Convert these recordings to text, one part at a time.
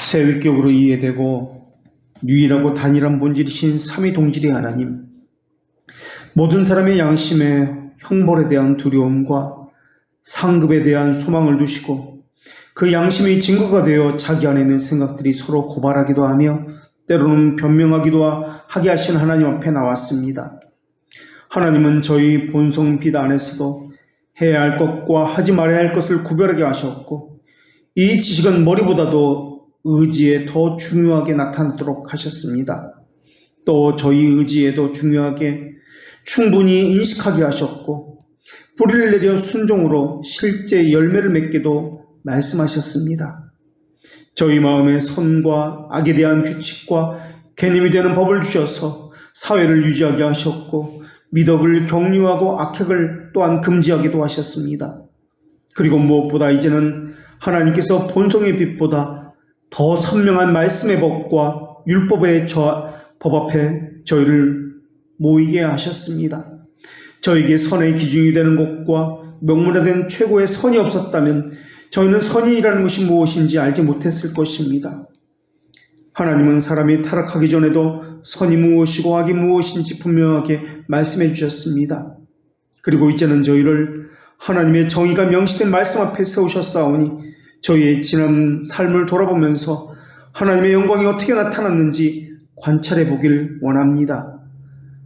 새위격으로 이해되고 유일하고 단일한 본질이신 삼위동질의 하나님, 모든 사람의 양심에 형벌에 대한 두려움과 상급에 대한 소망을 두시고 그 양심이 증거가 되어 자기 안에 있는 생각들이 서로 고발하기도 하며 때로는 변명하기도 하게 하신 하나님 앞에 나왔습니다. 하나님은 저희 본성 빛 안에서도 해야 할 것과 하지 말아야 할 것을 구별하게 하셨고 이 지식은 머리보다도 의지에 더 중요하게 나타나도록 하셨습니다. 또 저희 의지에도 중요하게 충분히 인식하게 하셨고 뿌리를 내려 순종으로 실제 열매를 맺게도 말씀하셨습니다. 저희 마음에 선과 악에 대한 규칙과 개념이 되는 법을 주셔서 사회를 유지하게 하셨고 미덕을 격려하고 악행을 또한 금지하기도 하셨습니다. 그리고 무엇보다 이제는 하나님께서 본성의 빛보다 더 선명한 말씀의 법과 율법의 법 앞에 저희를 모이게 하셨습니다. 저에게 선의 기준이 되는 것과 명문화된 최고의 선이 없었다면 저희는 선이라는 것이 무엇인지 알지 못했을 것입니다. 하나님은 사람이 타락하기 전에도 선이 무엇이고 악이 무엇인지 분명하게 말씀해 주셨습니다. 그리고 이제는 저희를 하나님의 정의가 명시된 말씀 앞에 세우셨사오니 저희의 지난 삶을 돌아보면서 하나님의 영광이 어떻게 나타났는지 관찰해 보길 원합니다.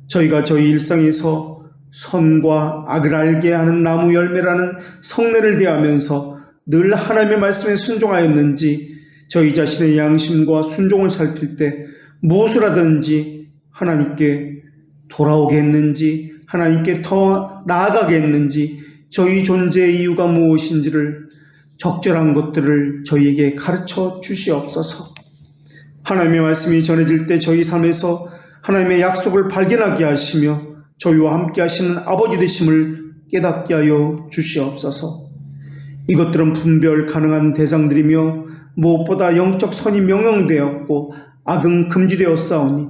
저희가 저희 일상에서 선과 악을 알게 하는 나무 열매라는 성례를 대하면서 늘 하나님의 말씀에 순종하였는지 저희 자신의 양심과 순종을 살필 때 무엇을 하든지 하나님께 돌아오게 했는지 하나님께 더 나아가게 했는지 저희 존재의 이유가 무엇인지를 적절한 것들을 저희에게 가르쳐 주시옵소서. 하나님의 말씀이 전해질 때 저희 삶에서 하나님의 약속을 발견하게 하시며 저희와 함께 하시는 아버지 되심을 깨닫게 하여 주시옵소서. 이것들은 분별 가능한 대상들이며 무엇보다 영적 선이 명령되었고 악은 금지되었사오니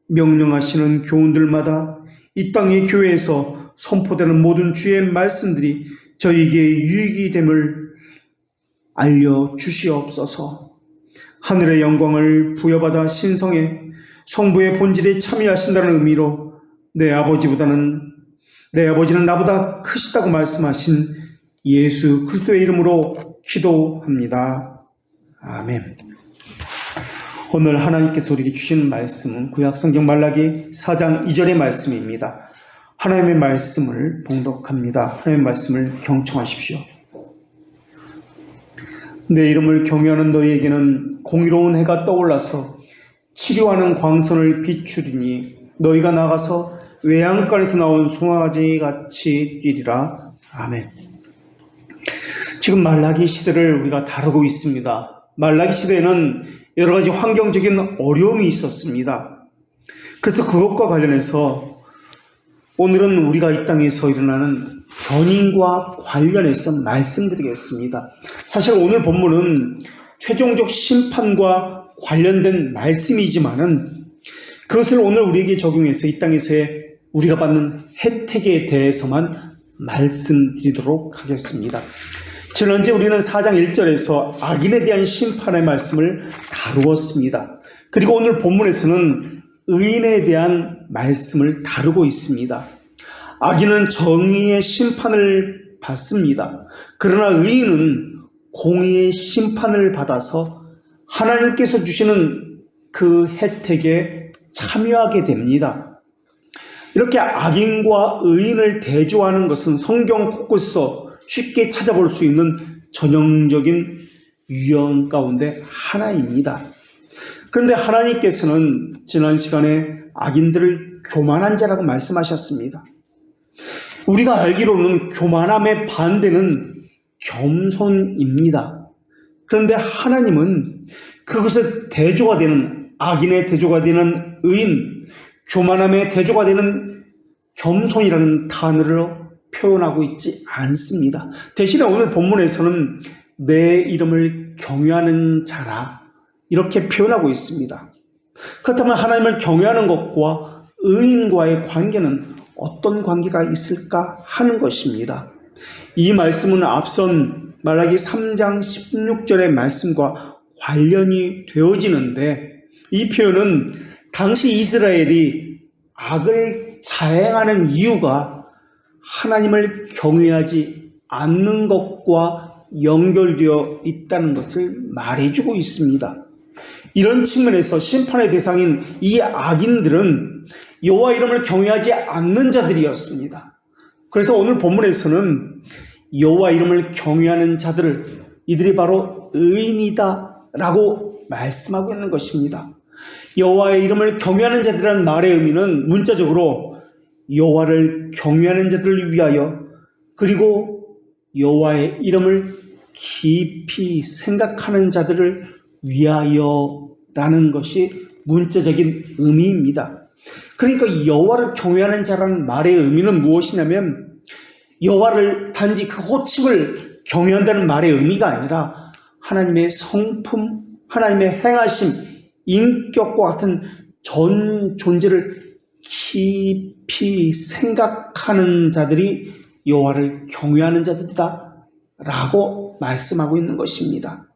명령하시는 교훈들마다 이 땅의 교회에서 선포되는 모든 주의 말씀들이 저희에게 유익이 됨을 알려주시옵소서. 하늘의 영광을 부여받아 신성에 성부의 본질에 참여하신다는 의미로 내 아버지는 나보다 크시다고 말씀하신 예수 그리스도의 이름으로 기도합니다. 아멘. 오늘 하나님께서 우리에게 주신 말씀은 구약성경 말라기 4장 2절의 말씀입니다. 하나님의 말씀을 봉독합니다. 하나님의 말씀을 경청하십시오. 내 이름을 경외하는 너희에게는 공의로운 해가 떠올라서 치료하는 광선을 비추리니 너희가 나가서 외양간에서 나온 송아지같이 뛰리라. 아멘. 지금 말라기 시대를 우리가 다루고 있습니다. 말라기 시대에는 여러 가지 환경적인 어려움이 있었습니다. 그래서 그것과 관련해서 오늘은 우리가 이 땅에서 일어나는 변인과 관련해서 말씀드리겠습니다. 사실 오늘 본문은 최종적 심판과 관련된 말씀이지만은 그것을 오늘 우리에게 적용해서 이 땅에서의 우리가 받는 혜택에 대해서만 말씀드리도록 하겠습니다. 지난주에 우리는 4장 1절에서 악인에 대한 심판의 말씀을 다루었습니다. 그리고 오늘 본문에서는 의인에 대한 말씀을 다루고 있습니다. 악인은 정의의 심판을 받습니다. 그러나 의인은 공의의 심판을 받아서 하나님께서 주시는 그 혜택에 참여하게 됩니다. 이렇게 악인과 의인을 대조하는 것은 성경 곳곳에서 쉽게 찾아볼 수 있는 전형적인 유형 가운데 하나입니다. 그런데 하나님께서는 지난 시간에 악인들을 교만한 자라고 말씀하셨습니다. 우리가 알기로는 교만함의 반대는 겸손입니다. 그런데 하나님은 그것의 대조가 되는 악인의 대조가 되는 의인, 교만함의 대조가 되는 겸손이라는 단어로 표현하고 있지 않습니다. 대신에 오늘 본문에서는 내 이름을 경외하는 자라 이렇게 표현하고 있습니다. 그렇다면 하나님을 경외하는 것과 의인과의 관계는 어떤 관계가 있을까 하는 것입니다. 이 말씀은 앞선 말라기 3장 16절의 말씀과 관련이 되어지는데, 이 표현은 당시 이스라엘이 악을 자행하는 이유가 하나님을 경외하지 않는 것과 연결되어 있다는 것을 말해주고 있습니다. 이런 측면에서 심판의 대상인 이 악인들은 여호와 이름을 경외하지 않는 자들이었습니다. 그래서 오늘 본문에서는 여호와 이름을 경외하는 자들을 이들이 바로 의인이다 라고 말씀하고 있는 것입니다. 여호와의 이름을 경외하는 자들이라는 말의 의미는 문자적으로 여호와를 경외하는 자들을 위하여, 그리고 여호와의 이름을 깊이 생각하는 자들을 위하여라는 것이 문자적인 의미입니다. 그러니까 여호와를 경외하는 자라는 말의 의미는 무엇이냐면, 여호와를 단지 그 호칭을 경외한다는 말의 의미가 아니라 하나님의 성품, 하나님의 행하심, 인격과 같은 전 존재를 깊이 생각하는 자들이 여호와를 경외하는 자들이다 라고 말씀하고 있는 것입니다.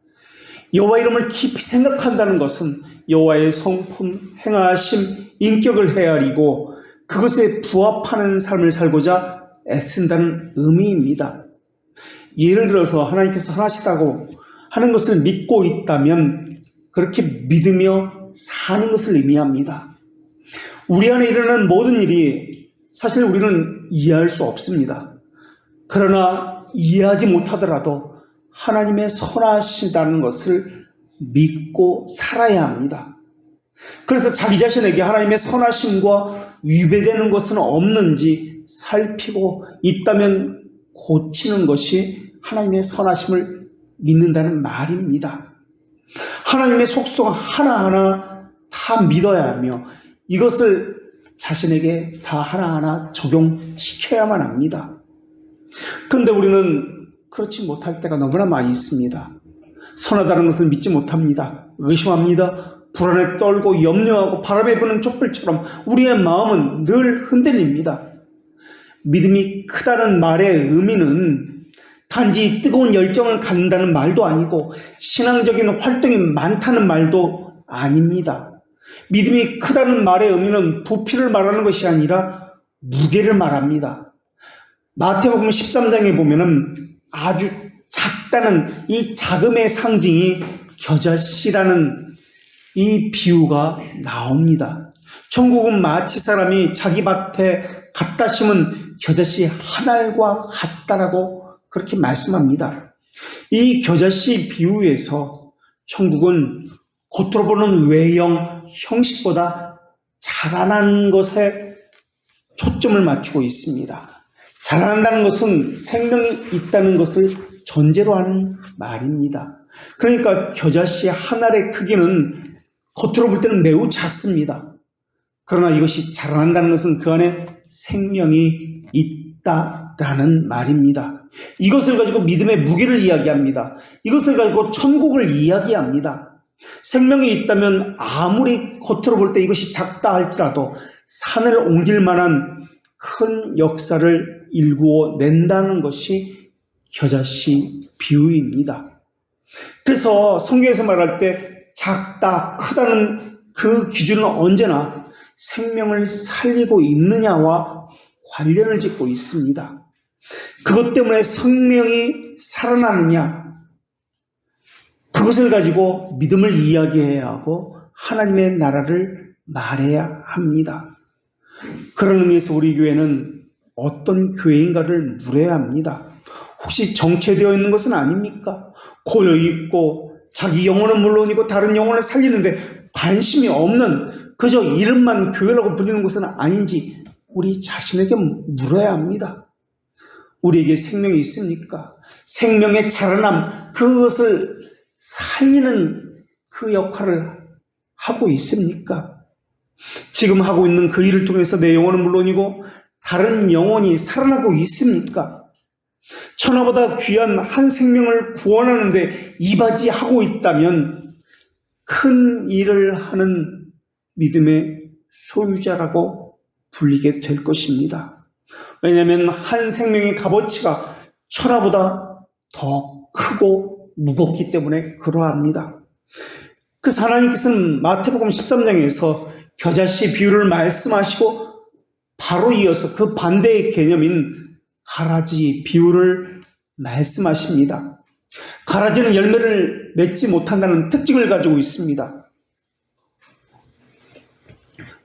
여호와 이름을 깊이 생각한다는 것은 여호와의 성품, 행하심, 인격을 헤아리고 그것에 부합하는 삶을 살고자 애쓴다는 의미입니다. 예를 들어서 하나님께서 하시다고 하는 것을 믿고 있다면 그렇게 믿으며 사는 것을 의미합니다. 우리 안에 일어나는 모든 일이 사실 우리는 이해할 수 없습니다. 그러나 이해하지 못하더라도 하나님의 선하시다는 것을 믿고 살아야 합니다. 그래서 자기 자신에게 하나님의 선하심과 위배되는 것은 없는지 살피고 있다면 고치는 것이 하나님의 선하심을 믿는다는 말입니다. 하나님의 속성 하나하나 다 믿어야 하며 이것을 자신에게 다 하나하나 적용시켜야만 합니다. 그런데 우리는 그렇지 못할 때가 너무나 많이 있습니다. 선하다는 것을 믿지 못합니다. 의심합니다. 불안에 떨고 염려하고 바람에 부는 촛불처럼 우리의 마음은 늘 흔들립니다. 믿음이 크다는 말의 의미는 단지 뜨거운 열정을 갖는다는 말도 아니고 신앙적인 활동이 많다는 말도 아닙니다. 믿음이 크다는 말의 의미는 부피를 말하는 것이 아니라 무게를 말합니다. 마태복음 13장에 보면은 아주 작다는 이 작음의 상징이 겨자씨라는 이 비유가 나옵니다. 천국은 마치 사람이 자기 밭에 갖다 심은 겨자씨 한 알과 같다라고 그렇게 말씀합니다. 이 겨자씨 비유에서 천국은 겉으로 보는 외형, 형식보다 자라난 것에 초점을 맞추고 있습니다. 자라난다는 것은 생명이 있다는 것을 전제로 하는 말입니다. 그러니까 겨자씨 한 알의 크기는 겉으로 볼 때는 매우 작습니다. 그러나 이것이 자라난다는 것은 그 안에 생명이 있다라는 말입니다. 이것을 가지고 믿음의 무게를 이야기합니다. 이것을 가지고 천국을 이야기합니다. 생명이 있다면 아무리 겉으로 볼 때 이것이 작다 할지라도 산을 옮길 만한 큰 역사를 일구어 낸다는 것이 겨자씨 비유입니다. 그래서 성경에서 말할 때 작다, 크다는 그 기준은 언제나 생명을 살리고 있느냐와 관련을 짓고 있습니다. 그것 때문에 생명이 살아나느냐, 그것을 가지고 믿음을 이야기해야 하고 하나님의 나라를 말해야 합니다. 그런 의미에서 우리 교회는 어떤 교회인가를 물어야 합니다. 혹시 정체되어 있는 것은 아닙니까? 고여있고 자기 영혼은 물론이고 다른 영혼을 살리는데 관심이 없는 그저 이름만 교회라고 불리는 것은 아닌지 우리 자신에게 물어야 합니다. 우리에게 생명이 있습니까? 생명의 자라남, 그것을 살리는 그 역할을 하고 있습니까? 지금 하고 있는 그 일을 통해서 내 영혼은 물론이고 다른 영혼이 살아나고 있습니까? 천하보다 귀한 한 생명을 구원하는데 이바지하고 있다면 큰 일을 하는 믿음의 소유자라고 불리게 될 것입니다. 왜냐하면 한 생명의 값어치가 천하보다 더 크고 무겁기 때문에 그러합니다. 그래서 하나님께서는 마태복음 13장에서 겨자씨 비유를 말씀하시고 바로 이어서 그 반대의 개념인 가라지 비유를 말씀하십니다. 가라지는 열매를 맺지 못한다는 특징을 가지고 있습니다.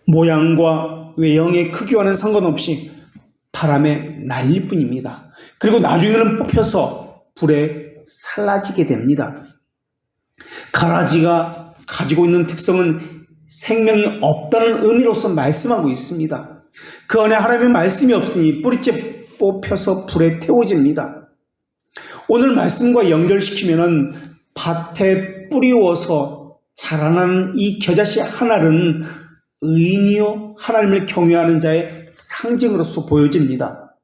모양과 외형의 크기와는 상관없이 바람에 날릴 뿐입니다. 그리고 나중에는 뽑혀서 불에 살라지게 됩니다. 가라지가 가지고 있는 특성은 생명이 없다는 의미로서 말씀하고 있습니다. 그 안에 하나님의 말씀이 없으니 뿌리째 뽑혀서 불에 태워집니다. 오늘 말씀과 연결시키면은 밭에 뿌리워서 자라나는 이 겨자씨 하나는 의인이요 하나님을 경외하는 자의 상징으로서 보여집니다.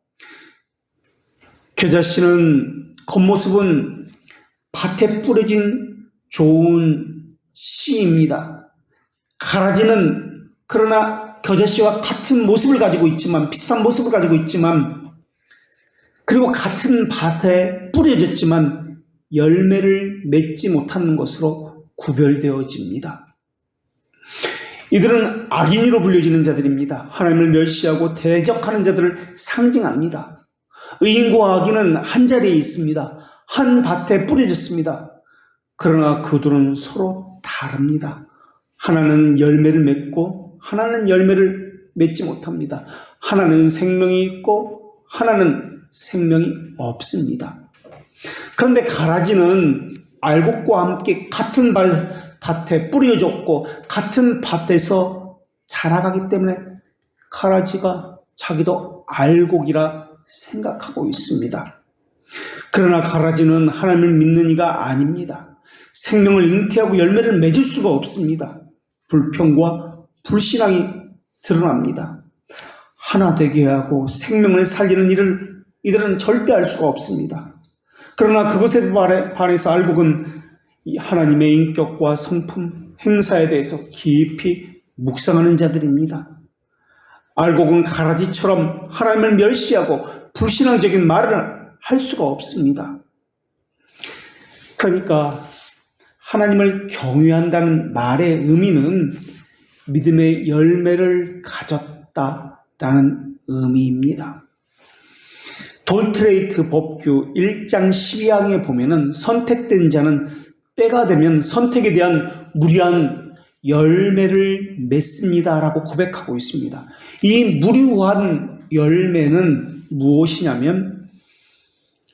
겨자씨는 겉모습은 밭에 뿌려진 좋은 씨입니다. 가라지는 그러나 겨자씨와 같은 모습을 가지고 있지만, 비슷한 모습을 가지고 있지만, 그리고 같은 밭에 뿌려졌지만 열매를 맺지 못하는 것으로 구별되어집니다. 이들은 악인으로 불려지는 자들입니다. 하나님을 멸시하고 대적하는 자들을 상징합니다. 의인과 악인은 한 자리에 있습니다. 한 밭에 뿌려졌습니다. 그러나 그들은 서로 다릅니다. 하나는 열매를 맺고 하나는 열매를 맺지 못합니다. 하나는 생명이 있고 하나는 생명이 없습니다. 그런데 가라지는 알곡과 함께 같은 밭에 뿌려졌고 같은 밭에서 자라가기 때문에 가라지가 자기도 알곡이라 생각하고 있습니다. 그러나 가라지는 하나님을 믿는 이가 아닙니다. 생명을 잉태하고 열매를 맺을 수가 없습니다. 불평과 불신앙이 드러납니다. 하나 되게 하고 생명을 살리는 일을 이들은 절대 할 수가 없습니다. 그러나 그것에 반해서 알곡은 하나님의 인격과 성품, 행사에 대해서 깊이 묵상하는 자들입니다. 알곡은 가라지처럼 하나님을 멸시하고 불신앙적인 말을 할 수가 없습니다. 그러니까 하나님을 경외한다는 말의 의미는 믿음의 열매를 가졌다라는 의미입니다. 돌트레이트 법규 1장 12항에 보면은 선택된 자는 때가 되면 선택에 대한 무리한 열매를 맺습니다라고 고백하고 있습니다. 이 무료한 열매는 무엇이냐면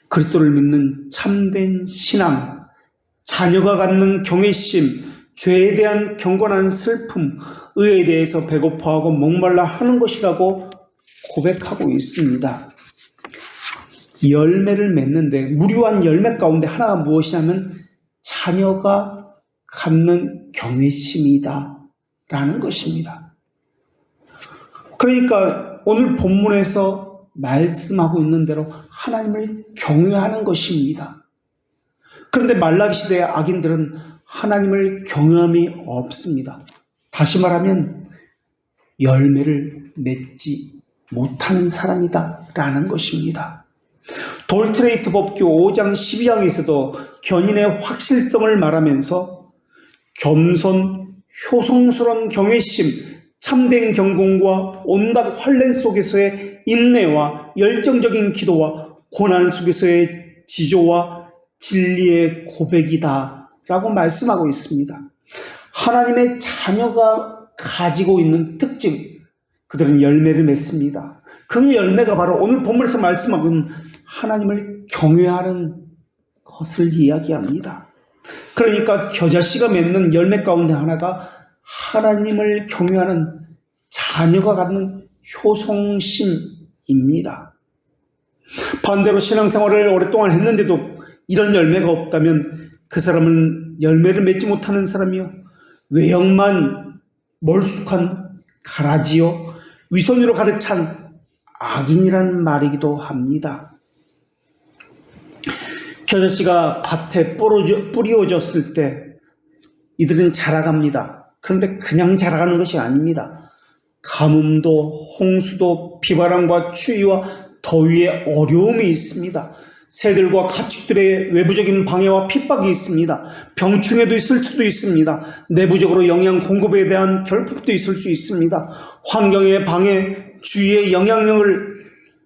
그리스도를 믿는 참된 신앙, 자녀가 갖는 경외심, 죄에 대한 경건한 슬픔, 의에 대해서 배고파하고 목말라 하는 것이라고 고백하고 있습니다. 열매를 맺는데 무료한 열매 가운데 하나가 무엇이냐면 자녀가 갖는 경외심이다 라는 것입니다. 그러니까 오늘 본문에서 말씀하고 있는 대로 하나님을 경외하는 것입니다. 그런데 말라기 시대의 악인들은 하나님을 경외함이 없습니다. 다시 말하면 열매를 맺지 못하는 사람이다 라는 것입니다. 돌트레이트 법규 5장 12항에서도 견인의 확실성을 말하면서 겸손, 효성스러운 경외심, 참된 경건과 온갖 환난 속에서의 인내와 열정적인 기도와 고난 속에서의 지조와 진리의 고백이다 라고 말씀하고 있습니다. 하나님의 자녀가 가지고 있는 특징, 그들은 열매를 맺습니다. 그 열매가 바로 오늘 본문에서 말씀하는 하나님을 경외하는 것을 이야기합니다. 그러니까 겨자씨가 맺는 열매 가운데 하나가 하나님을 경외하는 자녀가 갖는 효성심입니다. 반대로 신앙생활을 오랫동안 했는데도 이런 열매가 없다면 그 사람은 열매를 맺지 못하는 사람이요, 외형만 멀쑥한 가라지요, 위선으로 가득 찬 악인이라는 말이기도 합니다. 겨자씨가 밭에 뿌려졌을 때 이들은 자라갑니다. 그런데 그냥 자라가는 것이 아닙니다. 가뭄도 홍수도 비바람과 추위와 더위에 어려움이 있습니다. 새들과 가축들의 외부적인 방해와 핍박이 있습니다. 병충해도 있을 수도 있습니다. 내부적으로 영양 공급에 대한 결핍도 있을 수 있습니다. 환경의 방해, 주위의 영향력을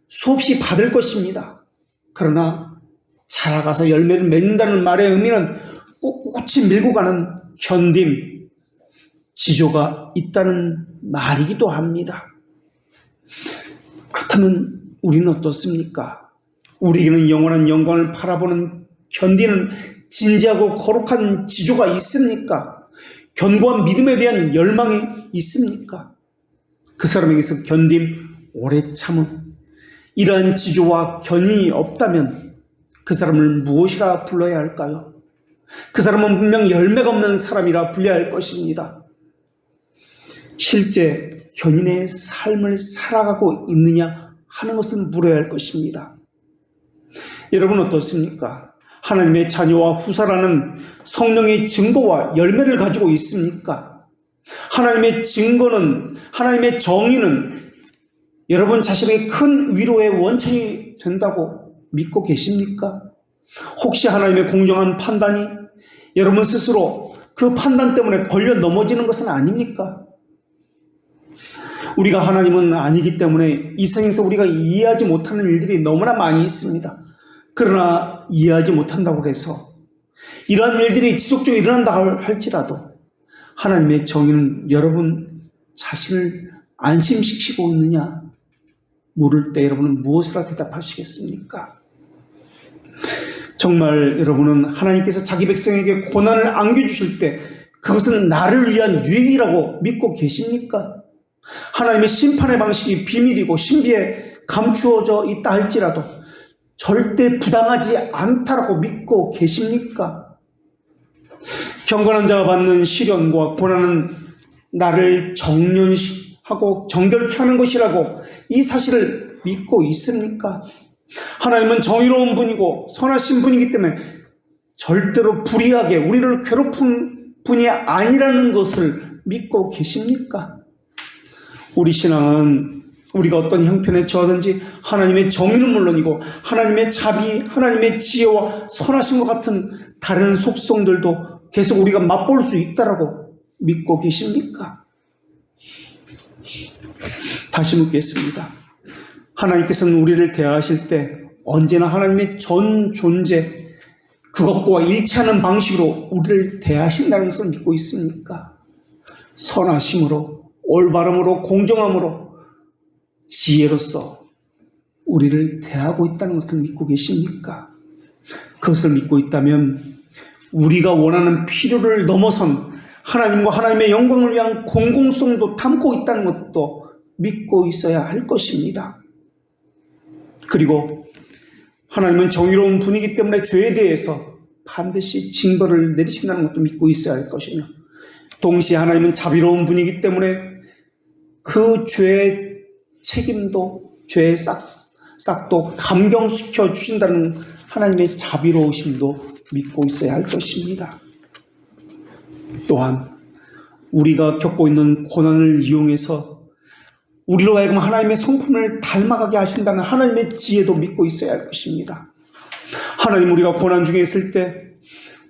수없이 받을 것입니다. 그러나 자라가서 열매를 맺는다는 말의 의미는 꿋꿋이 밀고 가는 견딤, 지조가 있다는 말이기도 합니다. 그렇다면 우리는 어떻습니까? 우리에게는 영원한 영광을 바라보는 견디는 진지하고 거룩한 지조가 있습니까? 견고한 믿음에 대한 열망이 있습니까? 그 사람에게서 견딤, 오래 참음, 이러한 지조와 견인이 없다면 그 사람을 무엇이라 불러야 할까요? 그 사람은 분명 열매가 없는 사람이라 불려야 할 것입니다. 실제 견인의 삶을 살아가고 있느냐 하는 것을 물어야 할 것입니다. 여러분 어떻습니까? 하나님의 자녀와 후사라는 성령의 증거와 열매를 가지고 있습니까? 하나님의 증거는, 하나님의 정의는 여러분 자신의 큰 위로의 원천이 된다고 믿고 계십니까? 혹시 하나님의 공정한 판단이 여러분 스스로 그 판단 때문에 걸려 넘어지는 것은 아닙니까? 우리가 하나님은 아니기 때문에 이 세상에서 우리가 이해하지 못하는 일들이 너무나 많이 있습니다. 그러나 이해하지 못한다고 해서 이러한 일들이 지속적으로 일어난다 할지라도 하나님의 정의는 여러분 자신을 안심시키고 있느냐 물을 때 여러분은 무엇으로 대답하시겠습니까? 정말 여러분은 하나님께서 자기 백성에게 고난을 안겨주실 때 그것은 나를 위한 유익이라고 믿고 계십니까? 하나님의 심판의 방식이 비밀이고 신비에 감추어져 있다 할지라도 절대 부당하지 않다라고 믿고 계십니까? 경건한 자가 받는 시련과 고난은 나를 정련하고 정결케 하는 것이라고 이 사실을 믿고 있습니까? 하나님은 정의로운 분이고 선하신 분이기 때문에 절대로 불의하게 우리를 괴롭힌 분이 아니라는 것을 믿고 계십니까? 우리 신앙은 우리가 어떤 형편에 처하든지 하나님의 정의는 물론이고 하나님의 자비, 하나님의 지혜와 선하심과 같은 다른 속성들도 계속 우리가 맛볼 수 있다라고 믿고 계십니까? 다시 묻겠습니다. 하나님께서는 우리를 대하실 때 언제나 하나님의 전 존재, 그것과 일치하는 방식으로 우리를 대하신다는 것을 믿고 있습니까? 선하심으로, 올바름으로, 공정함으로, 지혜로서 우리를 대하고 있다는 것을 믿고 계십니까? 그것을 믿고 있다면 우리가 원하는 필요를 넘어선 하나님과 하나님의 영광을 위한 공공성도 담고 있다는 것도 믿고 있어야 할 것입니다. 그리고 하나님은 정의로운 분이기 때문에 죄에 대해서 반드시 징벌을 내리신다는 것도 믿고 있어야 할 것이며 동시에 하나님은 자비로운 분이기 때문에 그 죄의 책임도 죄의 싹도 감경시켜 주신다는 하나님의 자비로우심도 믿고 있어야 할 것입니다. 또한 우리가 겪고 있는 고난을 이용해서 우리로 하여금 하나님의 성품을 닮아가게 하신다는 하나님의 지혜도 믿고 있어야 할 것입니다. 하나님 우리가 고난 중에 있을 때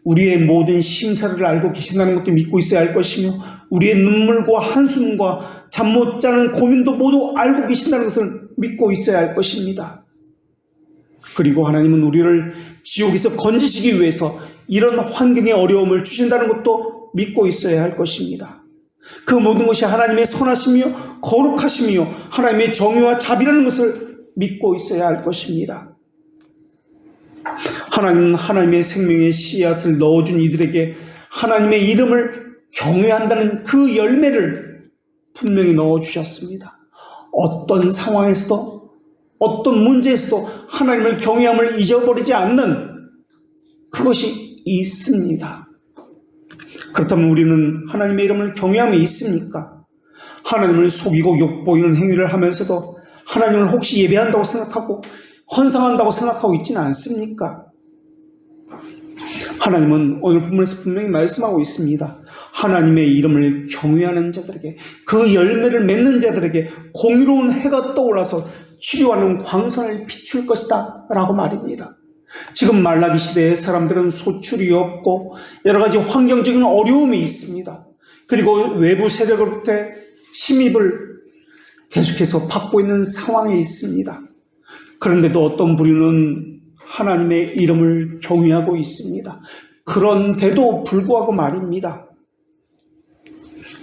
우리의 모든 심사를 알고 계신다는 것도 믿고 있어야 할 것이며 우리의 눈물과 한숨과 잠 못 자는 고민도 모두 알고 계신다는 것을 믿고 있어야 할 것입니다. 그리고 하나님은 우리를 지옥에서 건지시기 위해서 이런 환경의 어려움을 주신다는 것도 믿고 있어야 할 것입니다. 그 모든 것이 하나님의 선하심이요 거룩하심이요 하나님의 정의와 자비라는 것을 믿고 있어야 할 것입니다. 하나님은 하나님의 생명의 씨앗을 넣어준 이들에게 하나님의 이름을 경외한다는 그 열매를 분명히 넣어주셨습니다. 어떤 상황에서도 어떤 문제에서도 하나님을 경외함을 잊어버리지 않는 그것이 있습니다. 그렇다면 우리는 하나님의 이름을 경외함이 있습니까? 하나님을 속이고 욕보이는 행위를 하면서도 하나님을 혹시 예배한다고 생각하고 헌상한다고 생각하고 있지는 않습니까? 하나님은 오늘 본문에서 분명히 말씀하고 있습니다. 하나님의 이름을 경외하는 자들에게 그 열매를 맺는 자들에게 공의로운 해가 떠올라서 치료하는 광선을 비출 것이다 라고 말입니다. 지금 말라기 시대의 사람들은 소출이 없고 여러 가지 환경적인 어려움이 있습니다. 그리고 외부 세력으로부터의 침입을 계속해서 받고 있는 상황에 있습니다. 그런데도 어떤 부류는 하나님의 이름을 경외하고 있습니다. 그런데도 불구하고 말입니다.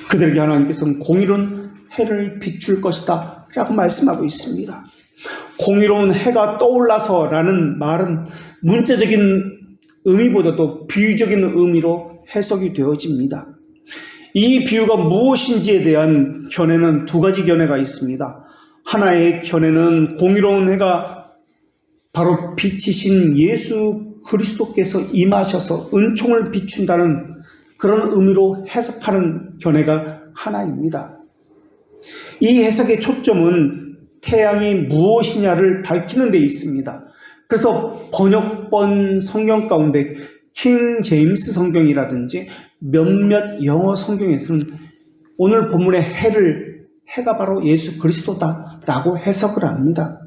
그들에게 하나님께서는 공의로운 해를 비출 것이다 라고 말씀하고 있습니다. 공의로운 해가 떠올라서 라는 말은 문자적인 의미보다도 비유적인 의미로 해석이 되어집니다. 이 비유가 무엇인지에 대한 견해는 두 가지 견해가 있습니다. 하나의 견해는 공의로운 해가 바로 빛이신 예수 그리스도께서 임하셔서 은총을 비춘다는 그런 의미로 해석하는 견해가 하나입니다. 이 해석의 초점은 태양이 무엇이냐를 밝히는 데 있습니다. 그래서 번역본 성경 가운데 킹 제임스 성경이라든지 몇몇 영어 성경에서는 오늘 본문의 해가 바로 예수 그리스도다라고 해석을 합니다.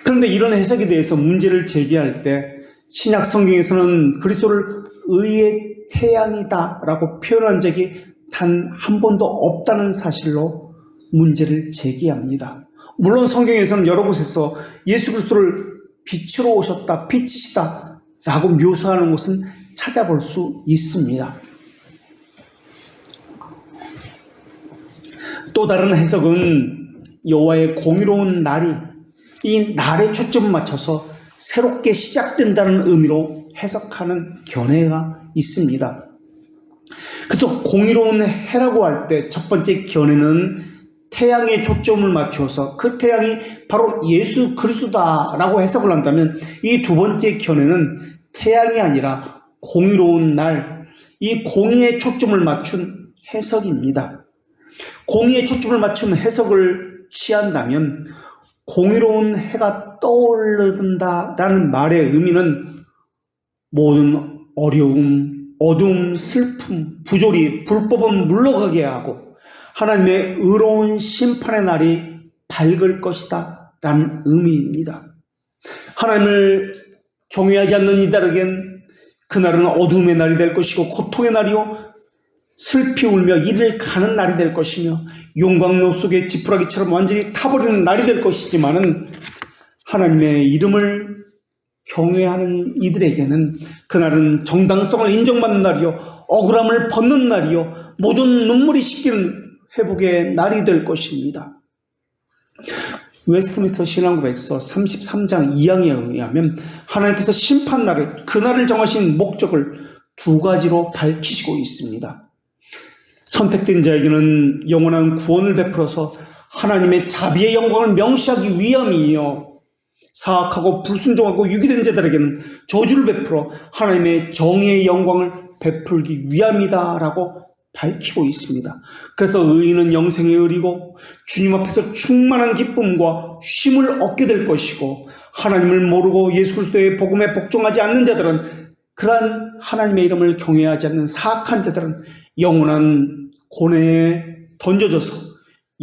그런데 이런 해석에 대해서 문제를 제기할 때 신약 성경에서는 그리스도를 의의 태양이다라고 표현한 적이 단 한 번도 없다는 사실로 문제를 제기합니다. 물론 성경에서는 여러 곳에서 예수 그리스도를 빛으로 오셨다, 빛이시다 라고 묘사하는 곳은 찾아볼 수 있습니다. 또 다른 해석은 여호와의 공의로운 날이 이 날에 초점을 맞춰서 새롭게 시작된다는 의미로 해석하는 견해가 있습니다. 그래서 공의로운 해라고 할 때 첫 번째 견해는 태양에 초점을 맞춰서 그 태양이 바로 예수 그리스도다라고 해석을 한다면 이 두 번째 견해는 태양이 아니라 공의로운 날, 이 공의에 초점을 맞춘 해석입니다. 공의에 초점을 맞춘 해석을 취한다면 공의로운 해가 떠오른다라는 말의 의미는 모든 어려움, 어두움, 슬픔, 부조리, 불법은 물러가게 하고 하나님의 의로운 심판의 날이 밝을 것이다 라는 의미입니다. 하나님을 경외하지 않는 이들에겐 그날은 어둠의 날이 될 것이고 고통의 날이요 슬피 울며 이를 가는 날이 될 것이며 용광로 속의 지푸라기처럼 완전히 타버리는 날이 될 것이지만은 하나님의 이름을 경외하는 이들에게는 그날은 정당성을 인정받는 날이요 억울함을 벗는 날이요 모든 눈물이 씻기는 회복의 날이 될 것입니다. 웨스트민스터 신앙고백서 33장 2항에 의하면 하나님께서 심판날을 그날을 정하신 목적을 두 가지로 밝히시고 있습니다. 선택된 자에게는 영원한 구원을 베풀어서 하나님의 자비의 영광을 명시하기 위함이요 사악하고 불순종하고 유기된 자들에게는 저주를 베풀어 하나님의 정의의 영광을 베풀기 위함이다라고 밝히고 있습니다. 그래서 의인은 영생의 의리고 주님 앞에서 충만한 기쁨과 쉼을 얻게 될 것이고 하나님을 모르고 예수 그리스도의 복음에 복종하지 않는 자들은 그러한 하나님의 이름을 경외하지 않는 사악한 자들은 영원한 고뇌에 던져져서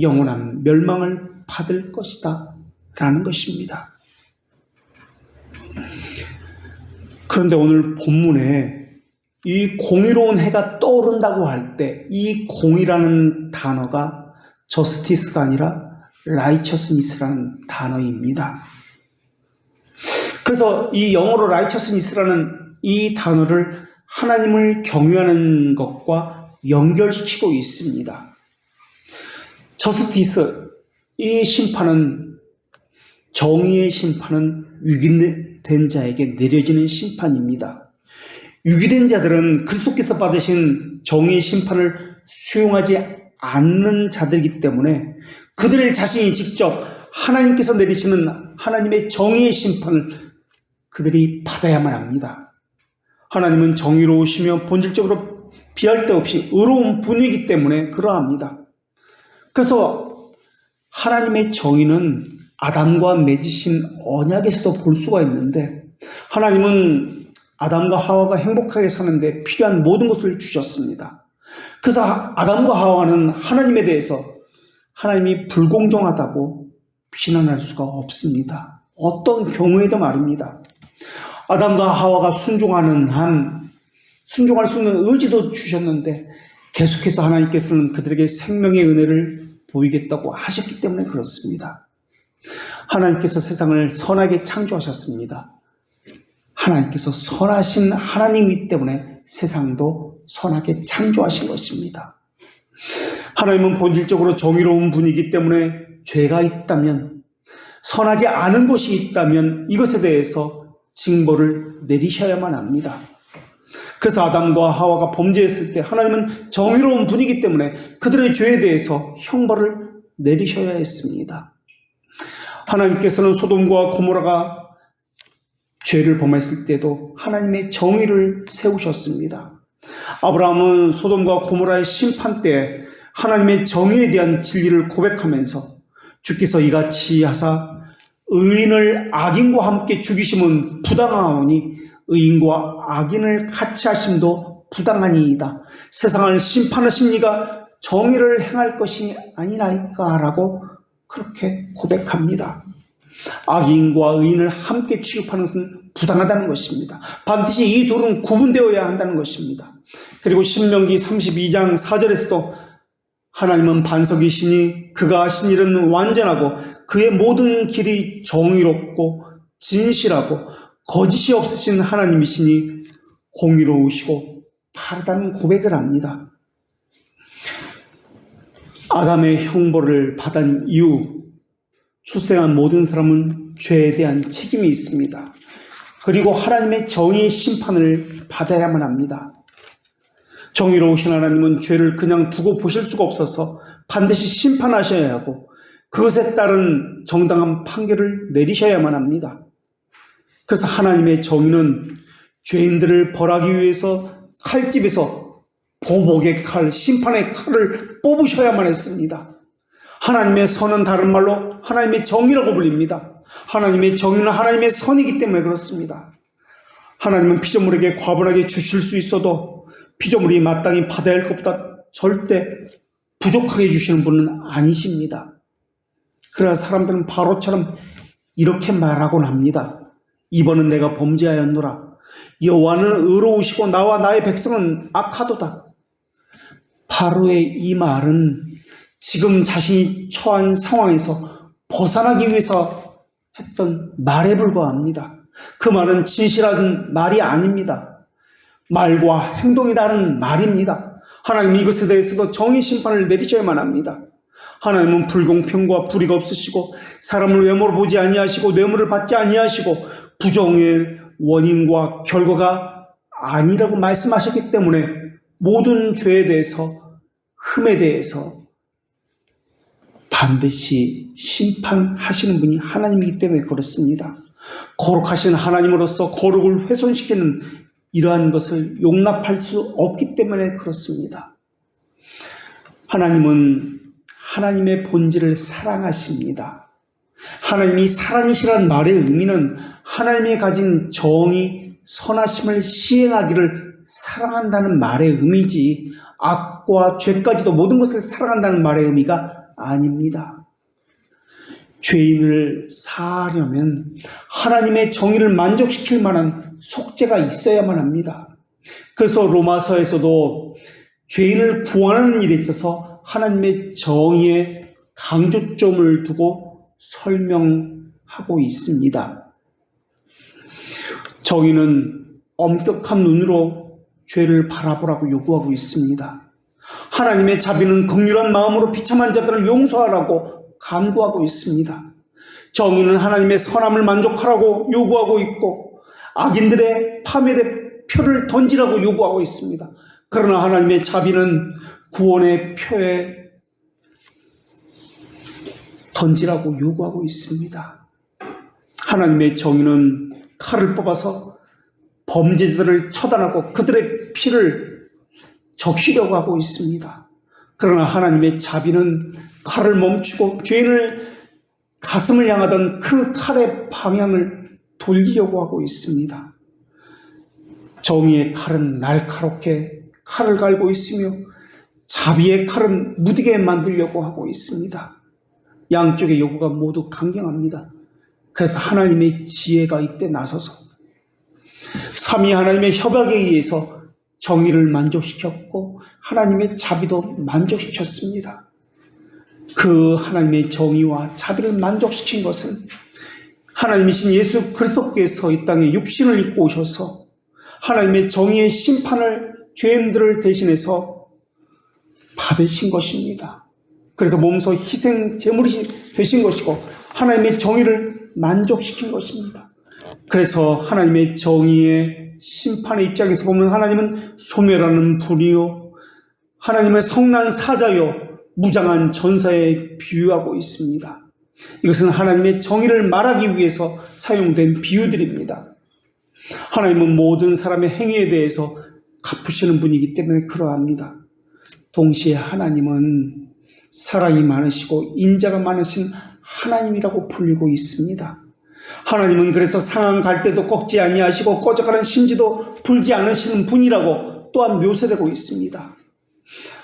영원한 멸망을 받을 것이다 라는 것입니다. 그런데 오늘 본문에 이 공의로운 해가 떠오른다고 할 때 이 공의라는 단어가 저스티스가 아니라 라이처스니스라는 단어입니다. 그래서 이 영어로 라이처스니스라는 이 단어를 하나님을 경외하는 것과 연결시키고 있습니다. 저스티스, 이 심판은 정의의 심판은 유기된 자에게 내려지는 심판입니다. 유기된 자들은 그리스도께서 받으신 정의의 심판을 수용하지 않는 자들이기 때문에 그들 자신이 직접 하나님께서 내리시는 하나님의 정의의 심판을 그들이 받아야만 합니다. 하나님은 정의로우시며 본질적으로 비할 데 없이 의로운 분이기 때문에 그러합니다. 그래서 하나님의 정의는 아담과 맺으신 언약에서도 볼 수가 있는데 하나님은 아담과 하와가 행복하게 사는데 필요한 모든 것을 주셨습니다. 그래서 아담과 하와는 하나님에 대해서 하나님이 불공정하다고 비난할 수가 없습니다. 어떤 경우에도 말입니다. 아담과 하와가 순종하는 한 순종할 수 있는 의지도 주셨는데 계속해서 하나님께서는 그들에게 생명의 은혜를 보이겠다고 하셨기 때문에 그렇습니다. 하나님께서 세상을 선하게 창조하셨습니다. 하나님께서 선하신 하나님이기 때문에 세상도 선하게 창조하신 것입니다. 하나님은 본질적으로 정의로운 분이기 때문에 죄가 있다면, 선하지 않은 것이 있다면 이것에 대해서 징벌을 내리셔야만 합니다. 그래서 아담과 하와가 범죄했을 때 하나님은 정의로운 분이기 때문에 그들의 죄에 대해서 형벌을 내리셔야 했습니다. 하나님께서는 소돔과 고모라가 죄를 범했을 때도 하나님의 정의를 세우셨습니다. 아브라함은 소돔과 고모라의 심판 때 하나님의 정의에 대한 진리를 고백하면서 주께서 이같이 하사 의인을 악인과 함께 죽이심은 부당하오니 의인과 악인을 같이 하심도 부당하니이다. 세상을 심판하신 이가 정의를 행할 것이 아니나이까 라고 그렇게 고백합니다. 악인과 의인을 함께 취급하는 것은 부당하다는 것입니다. 반드시 이 둘은 구분되어야 한다는 것입니다. 그리고 신명기 32장 4절에서도 하나님은 반석이시니 그가 하신 일은 완전하고 그의 모든 길이 정의롭고 진실하고 거짓이 없으신 하나님이시니 공의로우시고 바르다는 고백을 합니다. 아담의 형벌을 받은 이후 출생한 모든 사람은 죄에 대한 책임이 있습니다. 그리고 하나님의 정의의 심판을 받아야만 합니다. 정의로우신 하나님은 죄를 그냥 두고 보실 수가 없어서 반드시 심판하셔야 하고 그것에 따른 정당한 판결을 내리셔야만 합니다. 그래서 하나님의 정의는 죄인들을 벌하기 위해서 칼집에서 보복의 칼, 심판의 칼을 뽑으셔야만 했습니다. 하나님의 선은 다른 말로 하나님의 정의라고 불립니다. 하나님의 정의는 하나님의 선이기 때문에 그렇습니다. 하나님은 피조물에게 과분하게 주실 수 있어도 피조물이 마땅히 받아야 할 것보다 절대 부족하게 주시는 분은 아니십니다. 그러나 사람들은 바로처럼 이렇게 말하곤 합니다. 이번은 내가 범죄하였노라. 여호와는 의로우시고 나와 나의 백성은 악하도다. 바로의 이 말은 지금 자신이 처한 상황에서 벗어나기 위해서 했던 말에 불과합니다. 그 말은 진실한 말이 아닙니다. 말과 행동이 다른 말입니다. 하나님 이것에 대해서도 정의 심판을 내리셔야만 합니다. 하나님은 불공평과 불의가 없으시고 사람을 외모로 보지 아니하시고 뇌물을 받지 아니하시고 부정의 원인과 결과가 아니라고 말씀하셨기 때문에 모든 죄에 대해서 흠에 대해서 반드시 심판하시는 분이 하나님이기 때문에 그렇습니다. 거룩하신 하나님으로서 거룩을 훼손시키는 이러한 것을 용납할 수 없기 때문에 그렇습니다. 하나님은 하나님의 본질을 사랑하십니다. 하나님이 사랑이시라는 말의 의미는 하나님이 가진 정의, 선하심을 시행하기를 사랑한다는 말의 의미지 악과 죄까지도 모든 것을 사랑한다는 말의 의미가 아닙니다. 죄인을 사하려면 하나님의 정의를 만족시킬 만한 속죄가 있어야만 합니다. 그래서 로마서에서도 죄인을 구원하는 일에 있어서 하나님의 정의에 강조점을 두고 설명하고 있습니다. 정의는 엄격한 눈으로 죄를 바라보라고 요구하고 있습니다. 하나님의 자비는 긍휼한 마음으로 비참한 자들을 용서하라고 간구하고 있습니다. 정의는 하나님의 선함을 만족하라고 요구하고 있고 악인들의 파멸의 표를 던지라고 요구하고 있습니다. 그러나 하나님의 자비는 구원의 표에 던지라고 요구하고 있습니다. 하나님의 정의는 칼을 뽑아서 범죄자들을 처단하고 그들의 피를 적시려고 하고 있습니다. 그러나 하나님의 자비는 칼을 멈추고 죄인을 가슴을 향하던 그 칼의 방향을 돌리려고 하고 있습니다. 정의의 칼은 날카롭게 칼을 갈고 있으며 자비의 칼은 무디게 만들려고 하고 있습니다. 양쪽의 요구가 모두 강경합니다. 그래서 하나님의 지혜가 이때 나서서 삼위 하나님의 협약에 의해서 정의를 만족시켰고 하나님의 자비도 만족시켰습니다. 그 하나님의 정의와 자비를 만족시킨 것은 하나님이신 예수 그리스도께서 이 땅에 육신을 입고 오셔서 하나님의 정의의 심판을 죄인들을 대신해서 받으신 것입니다. 그래서 몸소 희생 제물이 되신 것이고 하나님의 정의를 만족시킨 것입니다. 그래서 하나님의 정의의 심판의 입장에서 보면 하나님은 소멸하는 분이요 하나님의 성난 사자요 무장한 전사에 비유하고 있습니다. 이것은 하나님의 정의를 말하기 위해서 사용된 비유들입니다. 하나님은 모든 사람의 행위에 대해서 갚으시는 분이기 때문에 그러합니다. 동시에 하나님은 사랑이 많으시고 인자가 많으신 하나님이라고 불리고 있습니다. 하나님은 그래서 상한 갈대도 꺾지 아니하시고 꺼져가는 심지도 불지 않으시는 분이라고 또한 묘사되고 있습니다.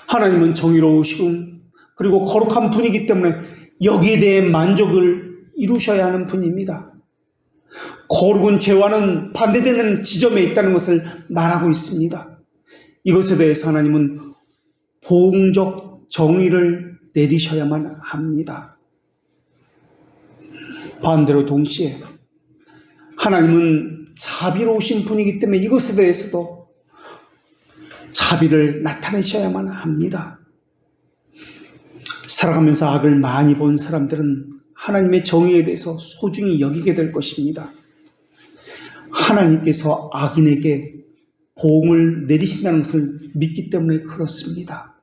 하나님은 정의로우시고 그리고 거룩한 분이기 때문에 여기에 대해 만족을 이루셔야 하는 분입니다. 거룩은 죄와는 반대되는 지점에 있다는 것을 말하고 있습니다. 이것에 대해서 하나님은 보응적 정의를 내리셔야만 합니다. 반대로 동시에 하나님은 자비로우신 분이기 때문에 이것에 대해서도 자비를 나타내셔야만 합니다. 살아가면서 악을 많이 본 사람들은 하나님의 정의에 대해서 소중히 여기게 될 것입니다. 하나님께서 악인에게 보응을 내리신다는 것을 믿기 때문에 그렇습니다.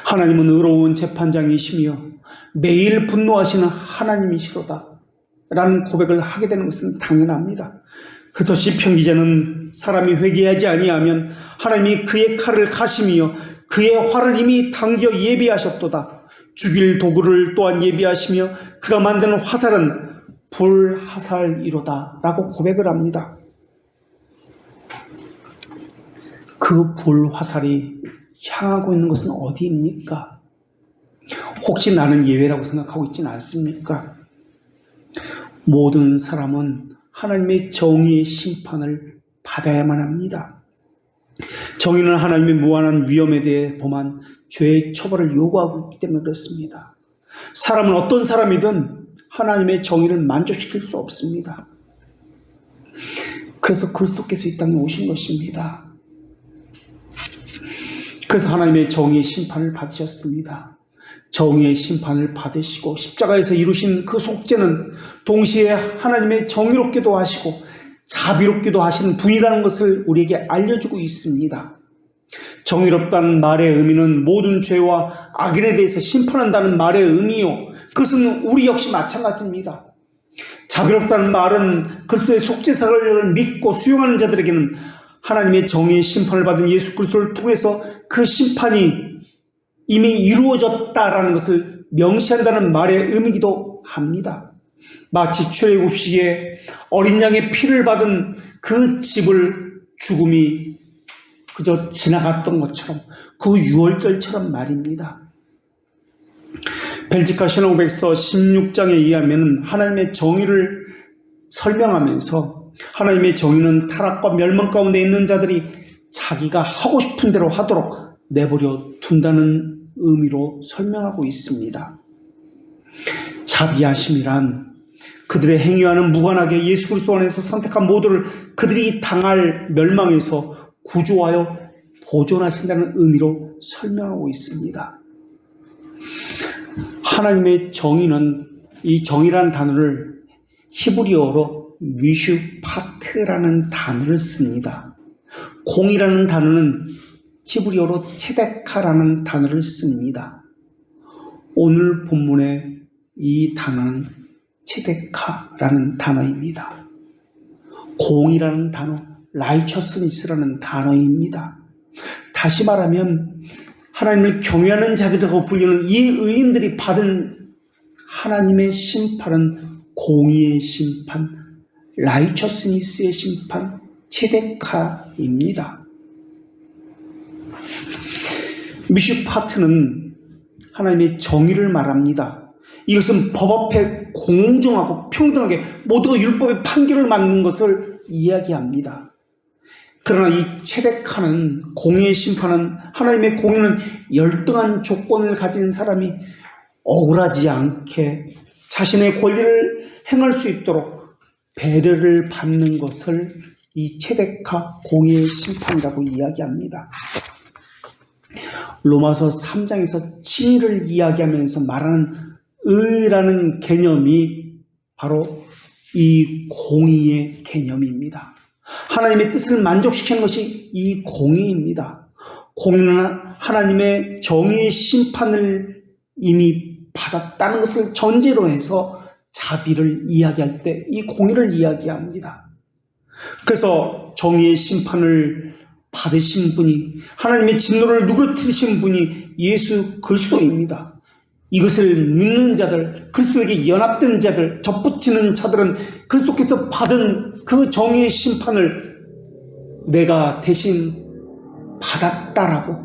하나님은 의로운 재판장이시며 매일 분노하시는 하나님이시로다 라는 고백을 하게 되는 것은 당연합니다. 그래서 시편 기자는 사람이 회개하지 아니하면 하나님이 그의 칼을 가시며 그의 활을 이미 당겨 예비하셨도다. 죽일 도구를 또한 예비하시며 그가 만드는 화살은 불화살이로다 라고 고백을 합니다. 그 불화살이 향하고 있는 것은 어디입니까? 혹시 나는 예외라고 생각하고 있지는 않습니까? 모든 사람은 하나님의 정의의 심판을 받아야만 합니다. 정의는 하나님의 무한한 위엄에 대해 범한 죄의 처벌을 요구하고 있기 때문에 그렇습니다. 사람은 어떤 사람이든 하나님의 정의를 만족시킬 수 없습니다. 그래서 그리스도께서 이 땅에 오신 것입니다. 그래서 하나님의 정의의 심판을 받으셨습니다. 정의의 심판을 받으시고 십자가에서 이루신 그 속죄는 동시에 하나님의 정의롭기도 하시고 자비롭기도 하시는 분이라는 것을 우리에게 알려주고 있습니다. 정의롭다는 말의 의미는 모든 죄와 악인에 대해서 심판한다는 말의 의미요. 그것은 우리 역시 마찬가지입니다. 자비롭다는 말은 그리스도의 속죄사를 믿고 수용하는 자들에게는 하나님의 정의의 심판을 받은 예수 그리스도를 통해서 그 심판이 이미 이루어졌다라는 것을 명시한다는 말의 의미이기도 합니다. 마치 출애굽시기에 어린 양의 피를 받은 그 집을 죽음이 그저 지나갔던 것처럼 그 유월절처럼 말입니다. 벨지카 신앙고백서 16장에 의하면 하나님의 정의를 설명하면서 하나님의 정의는 타락과 멸망 가운데 있는 자들이 자기가 하고 싶은 대로 하도록 내버려 둔다는 의미로 설명하고 있습니다. 자비하심이란 그들의 행위와는 무관하게 예수 그리스도 안에서 선택한 모두를 그들이 당할 멸망에서 구조하여 보존하신다는 의미로 설명하고 있습니다. 하나님의 정의는 이 정의라는 단어를 히브리어로 미슈파트라는 단어를 씁니다. 공이라는 단어는 히브리어로 체데카라는 단어를 씁니다. 오늘 본문의 이 단어는 체데카라는 단어입니다. 공이라는 단어, 라이처스니스라는 단어입니다. 다시 말하면 하나님을 경외하는 자들이라고 불리는 이 의인들이 받은 하나님의 심판은 공의의 심판, 라이처스니스의 심판, 체데카입니다. 미슈파트는 하나님의 정의를 말합니다. 이것은 법 앞에 공정하고 평등하게 모두가 율법의 판결을 맞는 것을 이야기합니다. 그러나 이 체데카는, 공의의 심판은, 하나님의 공의는 열등한 조건을 가진 사람이 억울하지 않게 자신의 권리를 행할 수 있도록 배려를 받는 것을 이 체데카 공의의 심판이라고 이야기합니다. 로마서 3장에서 칭의를 이야기하면서 말하는 의라는 개념이 바로 이 공의의 개념입니다. 하나님의 뜻을 만족시키는 것이 이 공의입니다. 공의는 하나님의 정의의 심판을 이미 받았다는 것을 전제로 해서 자비를 이야기할 때 이 공의를 이야기합니다. 그래서 정의의 심판을 받으신 분이, 하나님의 진노를 누그러뜨리신 분이 예수 그리스도입니다. 이것을 믿는 자들, 그리스도에게 연합된 자들, 접붙이는 자들은 그리스도께서 받은 그 정의의 심판을 내가 대신 받았다라고,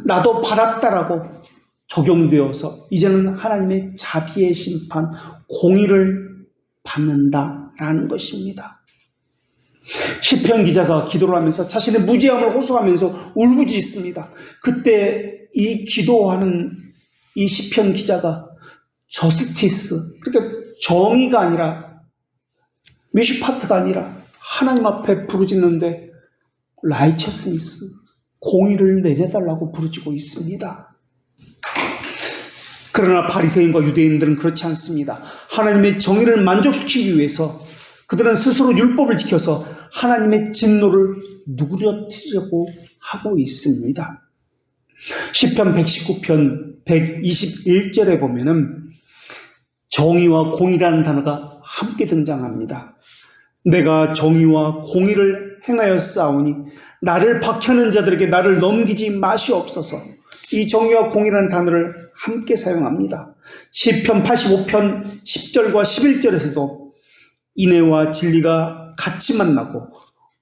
나도 받았다라고 적용되어서 이제는 하나님의 자비의 심판, 공의를 받는다라는 것입니다. 시편 기자가 기도를 하면서 자신의 무죄함을 호소하면서 울부짖습니다. 그때 이 기도하는 이 시편 기자가 저스티스, 그러니까 정의가 아니라, 미슈파트가 아니라 하나님 앞에 부르짖는데 라이처스니스, 공의를 내려달라고 부르짖고 있습니다. 그러나 바리새인과 유대인들은 그렇지 않습니다. 하나님의 정의를 만족시키기 위해서 그들은 스스로 율법을 지켜서 하나님의 진노를 누그러뜨리려고 하고 있습니다. 시편 119편 121절에 보면은 정의와 공의라는 단어가 함께 등장합니다. 내가 정의와 공의를 행하여 싸우니 나를 박해하는 자들에게 나를 넘기지 마시옵소서. 이 정의와 공의라는 단어를 함께 사용합니다. 시편 85편 10절과 11절에서도 인애와 진리가 같이 만나고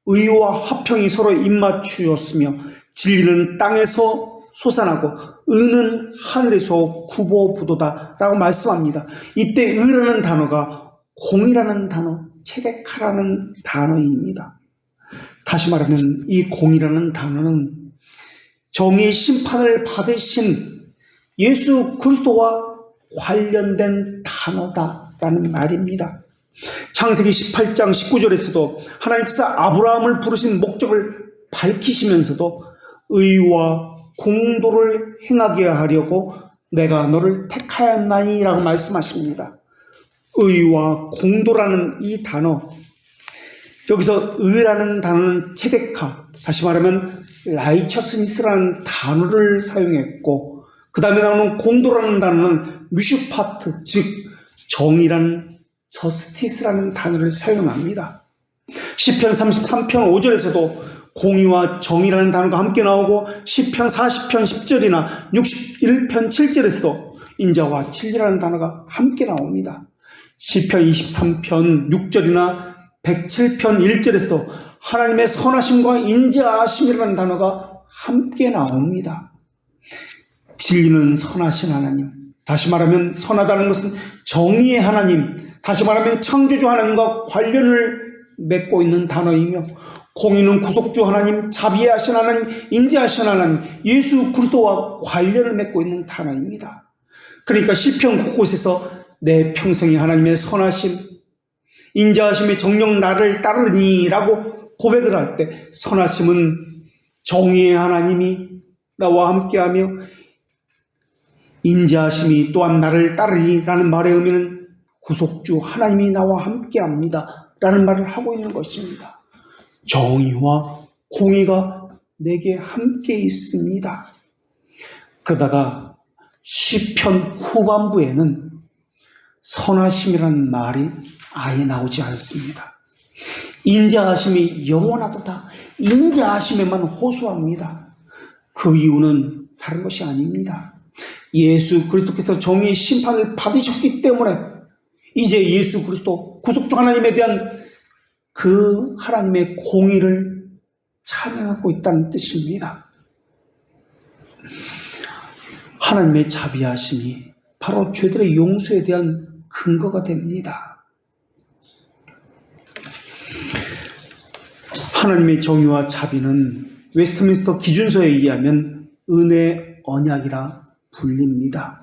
의와 화평이 서로 입맞추었으며 진리는 땅에서 솟아나고 의는 하늘에서 구보부도다 라고 말씀합니다. 이때 의라는 단어가 공이라는 단어, 체데카라는 단어입니다. 다시 말하면 이 공이라는 단어는 정의의 심판을 받으신 예수 그리스도와 관련된 단어다라는 말입니다. 창세기 18장 19절에서도 하나님께서 아브라함을 부르신 목적을 밝히시면서도 의와 공도를 행하게 하려고 내가 너를 택하였나니 라고 말씀하십니다. 의와 공도라는 이 단어, 여기서 의라는 단어는 체데카, 다시 말하면 라이처스니스라는 단어를 사용했고, 그 다음에 나오는 공도라는 단어는 미슈파트, 즉 정의라는 저스티스라는 단어를 사용합니다. 시편 33편 5절에서도 공의와 정의라는 단어가 함께 나오고, 시편 40편 10절이나 61편 7절에서도 인자와 진리라는 단어가 함께 나옵니다. 시편 23편 6절이나 107편 1절에서도 하나님의 선하심과 인자하심이라는 단어가 함께 나옵니다. 진리는 선하신 하나님, 다시 말하면 선하다는 것은 정의의 하나님, 다시 말하면 창조주 하나님과 관련을 맺고 있는 단어이며, 공의는 구속주 하나님, 자비하신 하나님, 인자하신 하나님, 예수 그리스도와 관련을 맺고 있는 단어입니다. 그러니까 시편 곳곳에서 내 평생이 하나님의 선하심, 인자하심의 정령 나를 따르니 라고 고백을 할 때, 선하심은 정의의 하나님이 나와 함께하며 인자하심이 또한 나를 따르니 라는 말의 의미는 구속주 하나님이 나와 함께합니다 라는 말을 하고 있는 것입니다. 정의와 공의가 내게 함께 있습니다. 그러다가 시편 후반부에는 선하심이라는 말이 아예 나오지 않습니다. 인자하심이 영원하도다, 인자하심에만 호소합니다. 그 이유는 다른 것이 아닙니다. 예수 그리스도께서 정의의 심판을 받으셨기 때문에 이제 예수 그리스도 구속주 하나님에 대한 그 하나님의 공의를 찬양하고 있다는 뜻입니다. 하나님의 자비하심이 바로 죄들의 용서에 대한 근거가 됩니다. 하나님의 정의와 자비는 웨스트민스터 기준서에 의하면 은혜 언약이라 불립니다.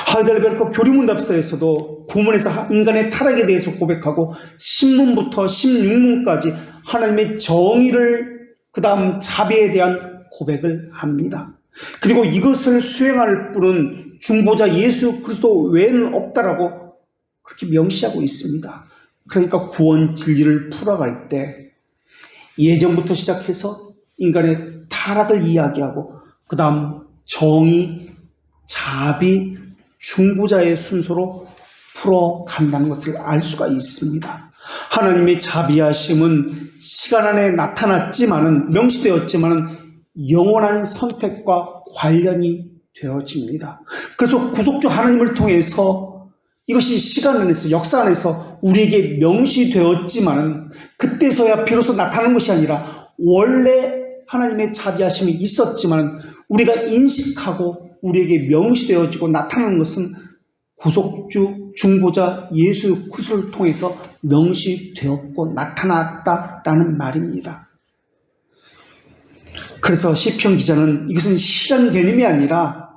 하이델베르크 교리문답서에서도 구문에서 인간의 타락에 대해서 고백하고 10문부터 16문까지 하나님의 정의를 그 다음 자비에 대한 고백을 합니다. 그리고 이것을 수행할 분은 중보자 예수 그리스도 외에는 없다라고 그렇게 명시하고 있습니다. 그러니까 구원 진리를 풀어갈 때 예전부터 시작해서 인간의 타락을 이야기하고 그 다음 정의, 자비, 중보자의 순서로 풀어간다는 것을 알 수가 있습니다. 하나님의 자비하심은 시간 안에 나타났지만은 명시되었지만은 영원한 선택과 관련이 되어집니다. 그래서 구속주 하나님을 통해서 이것이 시간 안에서 역사 안에서 우리에게 명시되었지만은 그때서야 비로소 나타나는 것이 아니라 원래 하나님의 자비하심이 있었지만 우리가 인식하고 우리에게 명시되어지고 나타나는 것은 구속주 중보자 예수 그리스도를 통해서 명시되었고 나타났다라는 말입니다. 그래서 시편 기자는 이것은 시간 개념이 아니라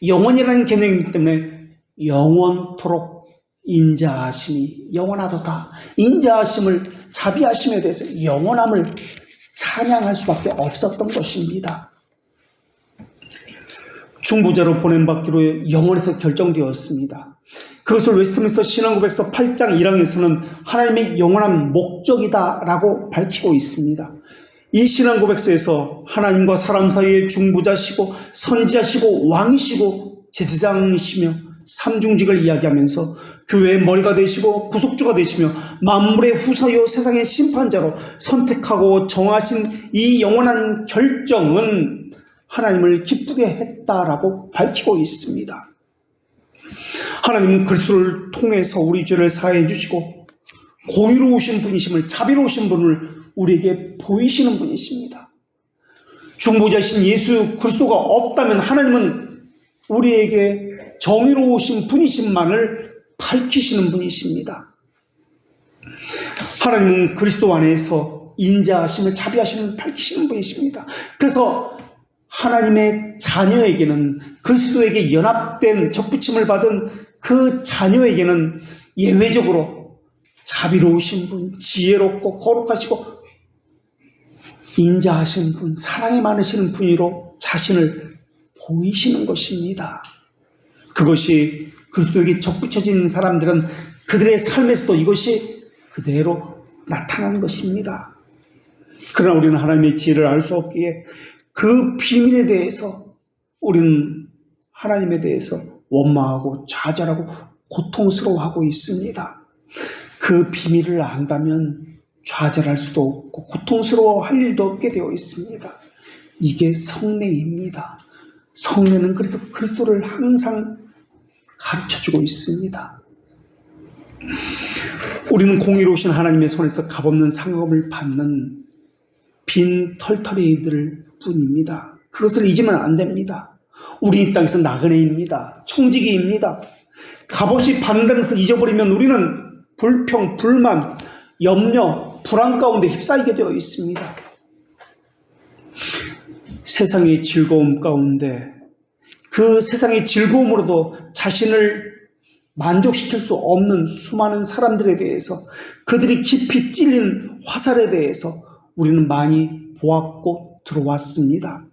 영원이라는 개념이기 때문에 영원토록 인자하심이 영원하도다. 인자하심을 자비하심에 대해서 영원함을 찬양할 수밖에 없었던 것입니다. 중보자로 보냄받기로 영원에서 결정되었습니다. 그것을 웨스트민스터 신앙고백서 8장 1항에서는 하나님의 영원한 목적이다라고 밝히고 있습니다. 이 신앙고백서에서 하나님과 사람 사이의 중보자시고 선지자시고 왕이시고 제사장이시며 삼중직을 이야기하면서 교회의 머리가 되시고 구속주가 되시며 만물의 후사요 세상의 심판자로 선택하고 정하신 이 영원한 결정은 하나님을 기쁘게 했다라고 밝히고 있습니다. 하나님은 그리스도를 통해서 우리 죄를 사해해 주시고 공의로우신 분이심을 자비로우신 분을 우리에게 보이시는 분이십니다. 중보자신 예수 그리스도가 없다면 하나님은 우리에게 정의로우신 분이심만을 밝히시는 분이십니다. 하나님은 그리스도 안에서 인자하심을 자비하심을 밝히시는 분이십니다. 그래서 하나님의 자녀에게는 그리스도에게 연합된 접붙임을 받은 그 자녀에게는 예외적으로 자비로우신 분, 지혜롭고 거룩하시고 인자하신 분, 사랑이 많으시는 분으로 자신을 보이시는 것입니다. 그것이 그리스도에게 접붙여진 사람들은 그들의 삶에서도 이것이 그대로 나타나는 것입니다. 그러나 우리는 하나님의 지혜를 알 수 없기에 그 비밀에 대해서 우리는 하나님에 대해서 원망하고 좌절하고 고통스러워하고 있습니다. 그 비밀을 안다면 좌절할 수도 없고 고통스러워할 일도 없게 되어 있습니다. 이게 성례입니다. 성례는 그래서 그리스도를 항상 가르쳐주고 있습니다. 우리는 공의로우신 하나님의 손에서 값없는 상급을 받는 빈 털털이들 뿐입니다. 그것을 잊으면 안 됩니다. 우리 이 땅에서 나그네입니다. 청지기입니다. 값없이 받는다는 것을 잊어버리면 우리는 불평, 불만, 염려, 불안 가운데 휩싸이게 되어 있습니다. 세상의 즐거움 가운데 그 세상의 즐거움으로도 자신을 만족시킬 수 없는 수많은 사람들에 대해서 그들이 깊이 찔린 화살에 대해서 우리는 많이 보았고 들어왔습니다.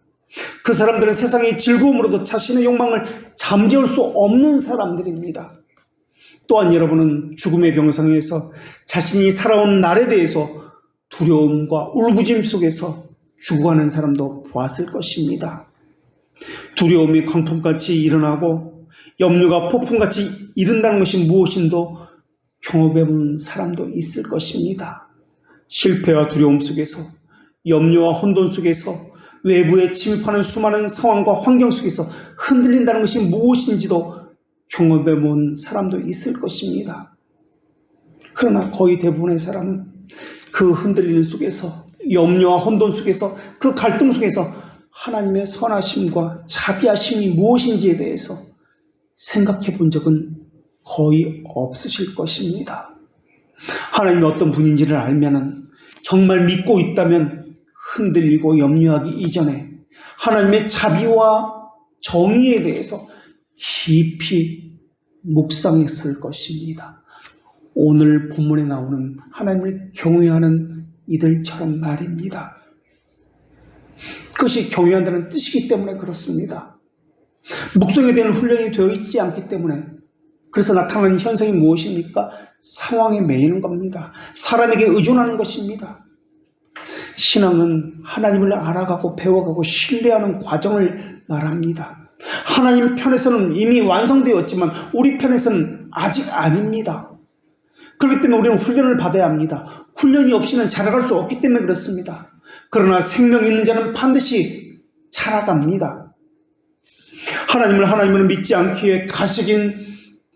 그 사람들은 세상의 즐거움으로도 자신의 욕망을 잠재울 수 없는 사람들입니다. 또한 여러분은 죽음의 병상에서 자신이 살아온 날에 대해서 두려움과 울부짖음 속에서 죽어가는 사람도 보았을 것입니다. 두려움이 광풍같이 일어나고 염려가 폭풍같이 이른다는 것이 무엇인도 경험해본 사람도 있을 것입니다. 실패와 두려움 속에서 염려와 혼돈 속에서 외부에 침입하는 수많은 상황과 환경 속에서 흔들린다는 것이 무엇인지도 경험해본 사람도 있을 것입니다. 그러나 거의 대부분의 사람은 그 흔들리는 속에서 염려와 혼돈 속에서 그 갈등 속에서 하나님의 선하심과 자비하심이 무엇인지에 대해서 생각해 본 적은 거의 없으실 것입니다. 하나님이 어떤 분인지를 알면은 정말 믿고 있다면 흔들리고 염려하기 이전에 하나님의 자비와 정의에 대해서 깊이 묵상했을 것입니다. 오늘 본문에 나오는 하나님을 경외하는 이들처럼 말입니다. 그것이 경외한다는 뜻이기 때문에 그렇습니다. 묵상에 대한 훈련이 되어 있지 않기 때문에, 그래서 나타나는 현상이 무엇입니까? 상황에 매이는 겁니다. 사람에게 의존하는 것입니다. 신앙은 하나님을 알아가고 배워가고 신뢰하는 과정을 말합니다. 하나님 편에서는 이미 완성되었지만 우리 편에서는 아직 아닙니다. 그렇기 때문에 우리는 훈련을 받아야 합니다. 훈련이 없이는 자라갈 수 없기 때문에 그렇습니다. 그러나 생명 있는 자는 반드시 자라갑니다. 하나님을 믿지 않기에 가식인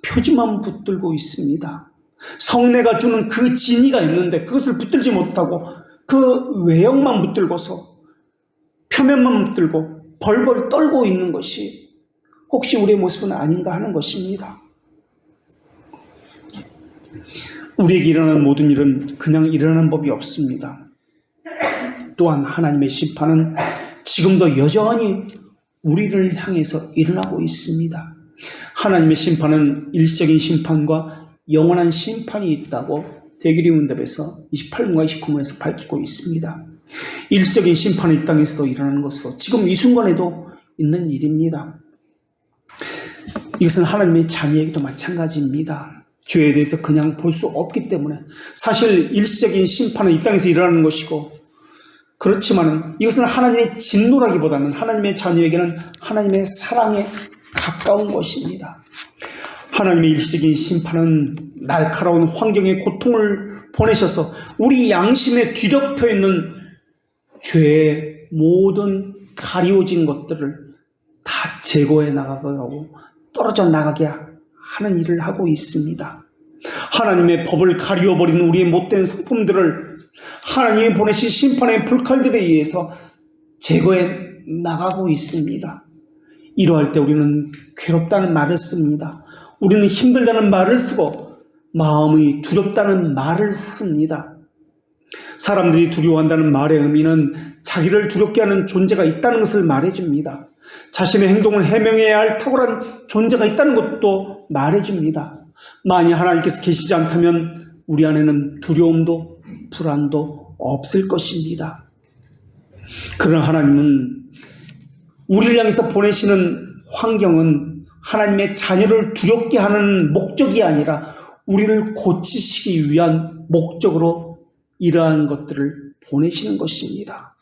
표지만 붙들고 있습니다. 성내가 주는 그 진의가 있는데 그것을 붙들지 못하고 그 외형만 붙들고서 표면만 붙들고 벌벌 떨고 있는 것이 혹시 우리의 모습은 아닌가 하는 것입니다. 우리에게 일어나는 모든 일은 그냥 일어나는 법이 없습니다. 또한 하나님의 심판은 지금도 여전히 우리를 향해서 일어나고 있습니다. 하나님의 심판은 일시적인 심판과 영원한 심판이 있다고 대기리문답에서 28문과 29문에서 밝히고 있습니다. 일시적인 심판이 이 땅에서도 일어나는 것으로 지금 이 순간에도 있는 일입니다. 이것은 하나님의 자녀에게도 마찬가지입니다. 죄에 대해서 그냥 볼 수 없기 때문에 사실 일시적인 심판은 이 땅에서 일어나는 것이고, 그렇지만 이것은 하나님의 진노라기보다는 하나님의 자녀에게는 하나님의 사랑에 가까운 것입니다. 하나님의 일시적인 심판은 날카로운 환경의 고통을 보내셔서 우리 양심에 뒤덮여 있는 죄의 모든 가리워진 것들을 다 제거해 나가게 하고 떨어져 나가게 하는 일을 하고 있습니다. 하나님의 법을 가리워버린 우리의 못된 성품들을 하나님이 보내신 심판의 불칼들에 의해서 제거해 나가고 있습니다. 이러할 때 우리는 괴롭다는 말을 씁니다. 우리는 힘들다는 말을 쓰고 마음이 두렵다는 말을 씁니다. 사람들이 두려워한다는 말의 의미는 자기를 두렵게 하는 존재가 있다는 것을 말해줍니다. 자신의 행동을 해명해야 할 탁월한 존재가 있다는 것도 말해줍니다. 만약 하나님께서 계시지 않다면 우리 안에는 두려움도 불안도 없을 것입니다. 그러나 하나님은 우리를 향해서 보내시는 환경은 하나님의 자녀를 두렵게 하는 목적이 아니라 우리를 고치시기 위한 목적으로 이러한 것들을 보내시는 것입니다.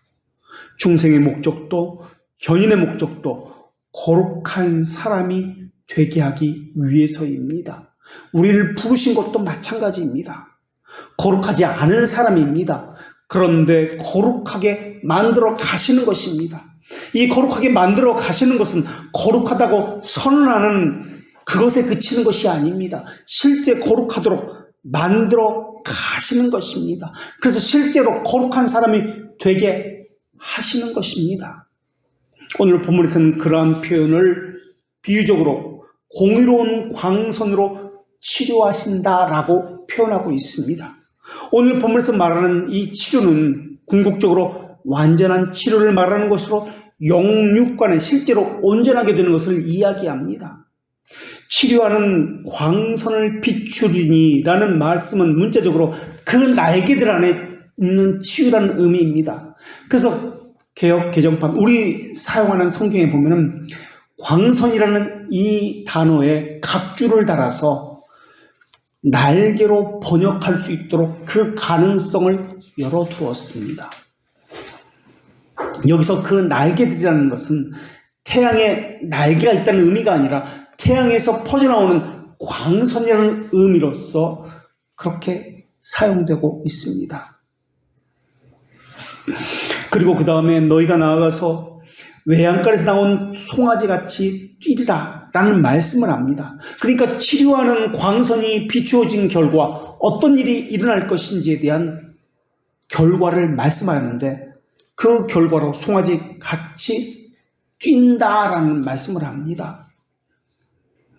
중생의 목적도 견인의 목적도 거룩한 사람이 되게 하기 위해서입니다. 우리를 부르신 것도 마찬가지입니다. 거룩하지 않은 사람입니다. 그런데 거룩하게 만들어 가시는 것입니다. 이 거룩하게 만들어 가시는 것은 거룩하다고 선언하는 그것에 그치는 것이 아닙니다. 실제 거룩하도록 만들어 가시는 것입니다. 그래서 실제로 거룩한 사람이 되게 하시는 것입니다. 오늘 본문에서는 그러한 표현을 비유적으로 공의로운 광선으로 치료하신다라고 표현하고 있습니다. 오늘 본문에서 말하는 이 치료는 궁극적으로 완전한 치료를 말하는 것으로 영육간에 실제로 온전하게 되는 것을 이야기합니다. 치료하는 광선을 비추리니라는 말씀은 문자적으로 그 날개들 안에 있는 치유라는 의미입니다. 그래서 개역 개정판 우리 사용하는 성경에 보면은 광선이라는 이 단어에 각주를 달아서 날개로 번역할 수 있도록 그 가능성을 열어두었습니다. 여기서 그 날개들이라는 것은 태양에 날개가 있다는 의미가 아니라 태양에서 퍼져나오는 광선이라는 의미로서 그렇게 사용되고 있습니다. 그리고 그 다음에 너희가 나아가서 외양간에서 나온 송아지같이 뛰리라 라는 말씀을 합니다. 그러니까 치료하는 광선이 비추어진 결과 어떤 일이 일어날 것인지에 대한 결과를 말씀하였는데 그 결과로 송아지같이 뛴다라는 말씀을 합니다.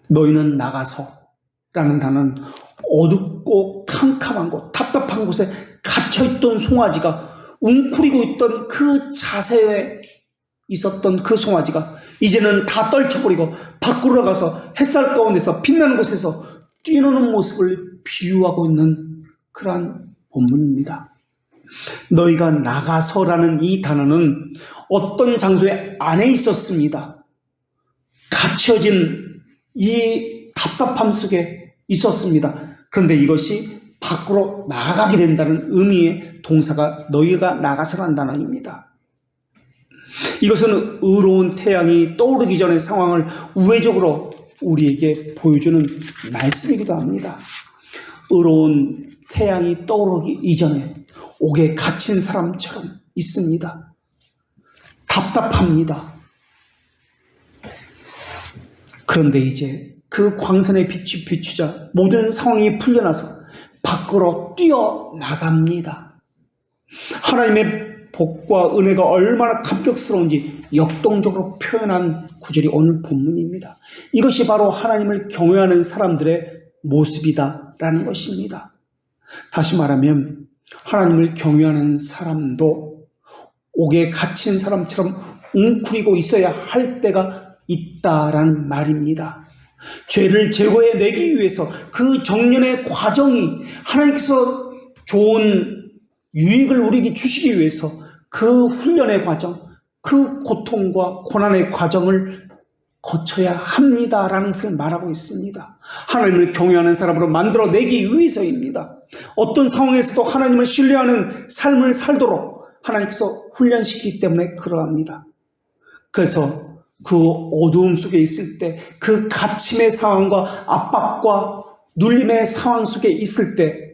너희는 나가서 라는 단어는 어둡고 캄캄한 곳, 답답한 곳에 갇혀있던 송아지가, 웅크리고 있던 그 자세에 있었던 그 송아지가 이제는 다 떨쳐버리고 밖으로 나가서 햇살 가운데서 빛나는 곳에서 뛰노는 모습을 비유하고 있는 그러한 본문입니다. 너희가 나가서라는 이 단어는 어떤 장소에 안에 있었습니다. 갇혀진 이 답답함 속에 있었습니다. 그런데 이것이 밖으로 나가게 된다는 의미의 동사가 너희가 나가서라는 단어입니다. 이것은 의로운 태양이 떠오르기 전의 상황을 우회적으로 우리에게 보여주는 말씀이기도 합니다. 의로운 태양이 떠오르기 이전에 옥에 갇힌 사람처럼 있습니다. 답답합니다. 그런데 이제 그 광선의 빛이 비추자 모든 상황이 풀려나서 밖으로 뛰어나갑니다. 하나님의 복과 은혜가 얼마나 감격스러운지 역동적으로 표현한 구절이 오늘 본문입니다. 이것이 바로 하나님을 경외하는 사람들의 모습이다라는 것입니다. 다시 말하면 하나님을 경외하는 사람도 옥에 갇힌 사람처럼 웅크리고 있어야 할 때가 있다라는 말입니다. 죄를 제거해내기 위해서 그 정년의 과정이 하나님께서 좋은 유익을 우리에게 주시기 위해서 그 훈련의 과정, 그 고통과 고난의 과정을 거쳐야 합니다라는 것을 말하고 있습니다. 하나님을 경외하는 사람으로 만들어내기 위해서입니다. 어떤 상황에서도 하나님을 신뢰하는 삶을 살도록 하나님께서 훈련시키기 때문에 그러합니다. 그래서 그 어두움 속에 있을 때, 그 갇힘의 상황과 압박과 눌림의 상황 속에 있을 때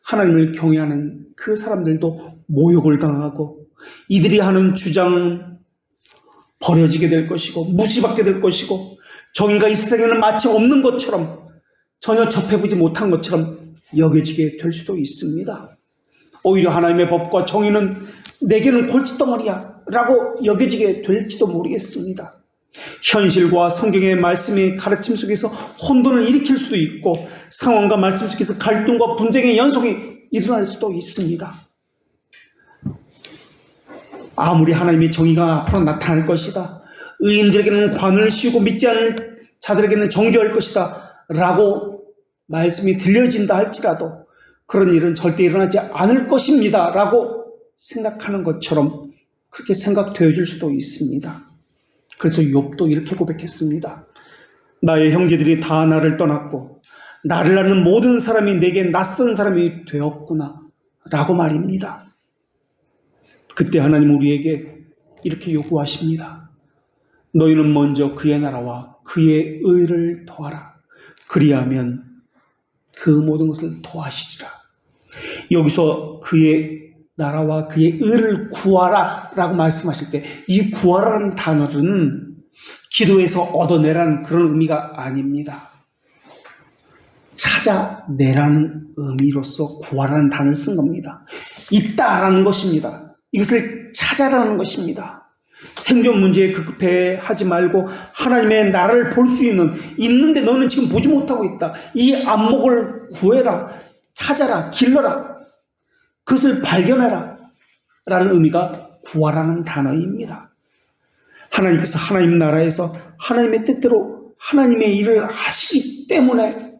하나님을 경외하는 그 사람들도 모욕을 당하고 이들이 하는 주장은 버려지게 될 것이고 무시받게 될 것이고 정의가 이 세상에는 마치 없는 것처럼 전혀 접해보지 못한 것처럼 여겨지게 될 수도 있습니다. 오히려 하나님의 법과 정의는 내게는 골칫덩어리야 라고 여겨지게 될지도 모르겠습니다. 현실과 성경의 말씀의 가르침 속에서 혼돈을 일으킬 수도 있고 상황과 말씀 속에서 갈등과 분쟁의 연속이 일어날 수도 있습니다. 아무리 하나님의 정의가 앞으로 나타날 것이다, 의인들에게는 관을 씌우고 믿지 않는 자들에게는 정죄할 것이다 라고 말씀이 들려진다 할지라도 그런 일은 절대 일어나지 않을 것입니다 라고 생각하는 것처럼 그렇게 생각되어질 수도 있습니다. 그래서 욥도 이렇게 고백했습니다. 나의 형제들이 다 나를 떠났고 나를 아는 모든 사람이 내게 낯선 사람이 되었구나 라고 말입니다. 그때 하나님 우리에게 이렇게 요구하십니다. 너희는 먼저 그의 나라와 그의 의를 더하라. 그리하면 그 모든 것을 더하시리라. 여기서 그의 나라와 그의 의를 구하라 라고 말씀하실 때 이 구하라는 단어는 기도에서 얻어내라는 그런 의미가 아닙니다. 찾아내라는 의미로서 구하라는 단어를 쓴 겁니다. 있다라는 것입니다. 이것을 찾아라는 것입니다. 생존 문제에 급급해하지 말고 하나님의 나라를 볼 수 있는데 너는 지금 보지 못하고 있다. 이 안목을 구해라, 찾아라, 길러라, 그것을 발견해라 라는 의미가 구하라는 단어입니다. 하나님께서 하나님 나라에서 하나님의 뜻대로 하나님의 일을 하시기 때문에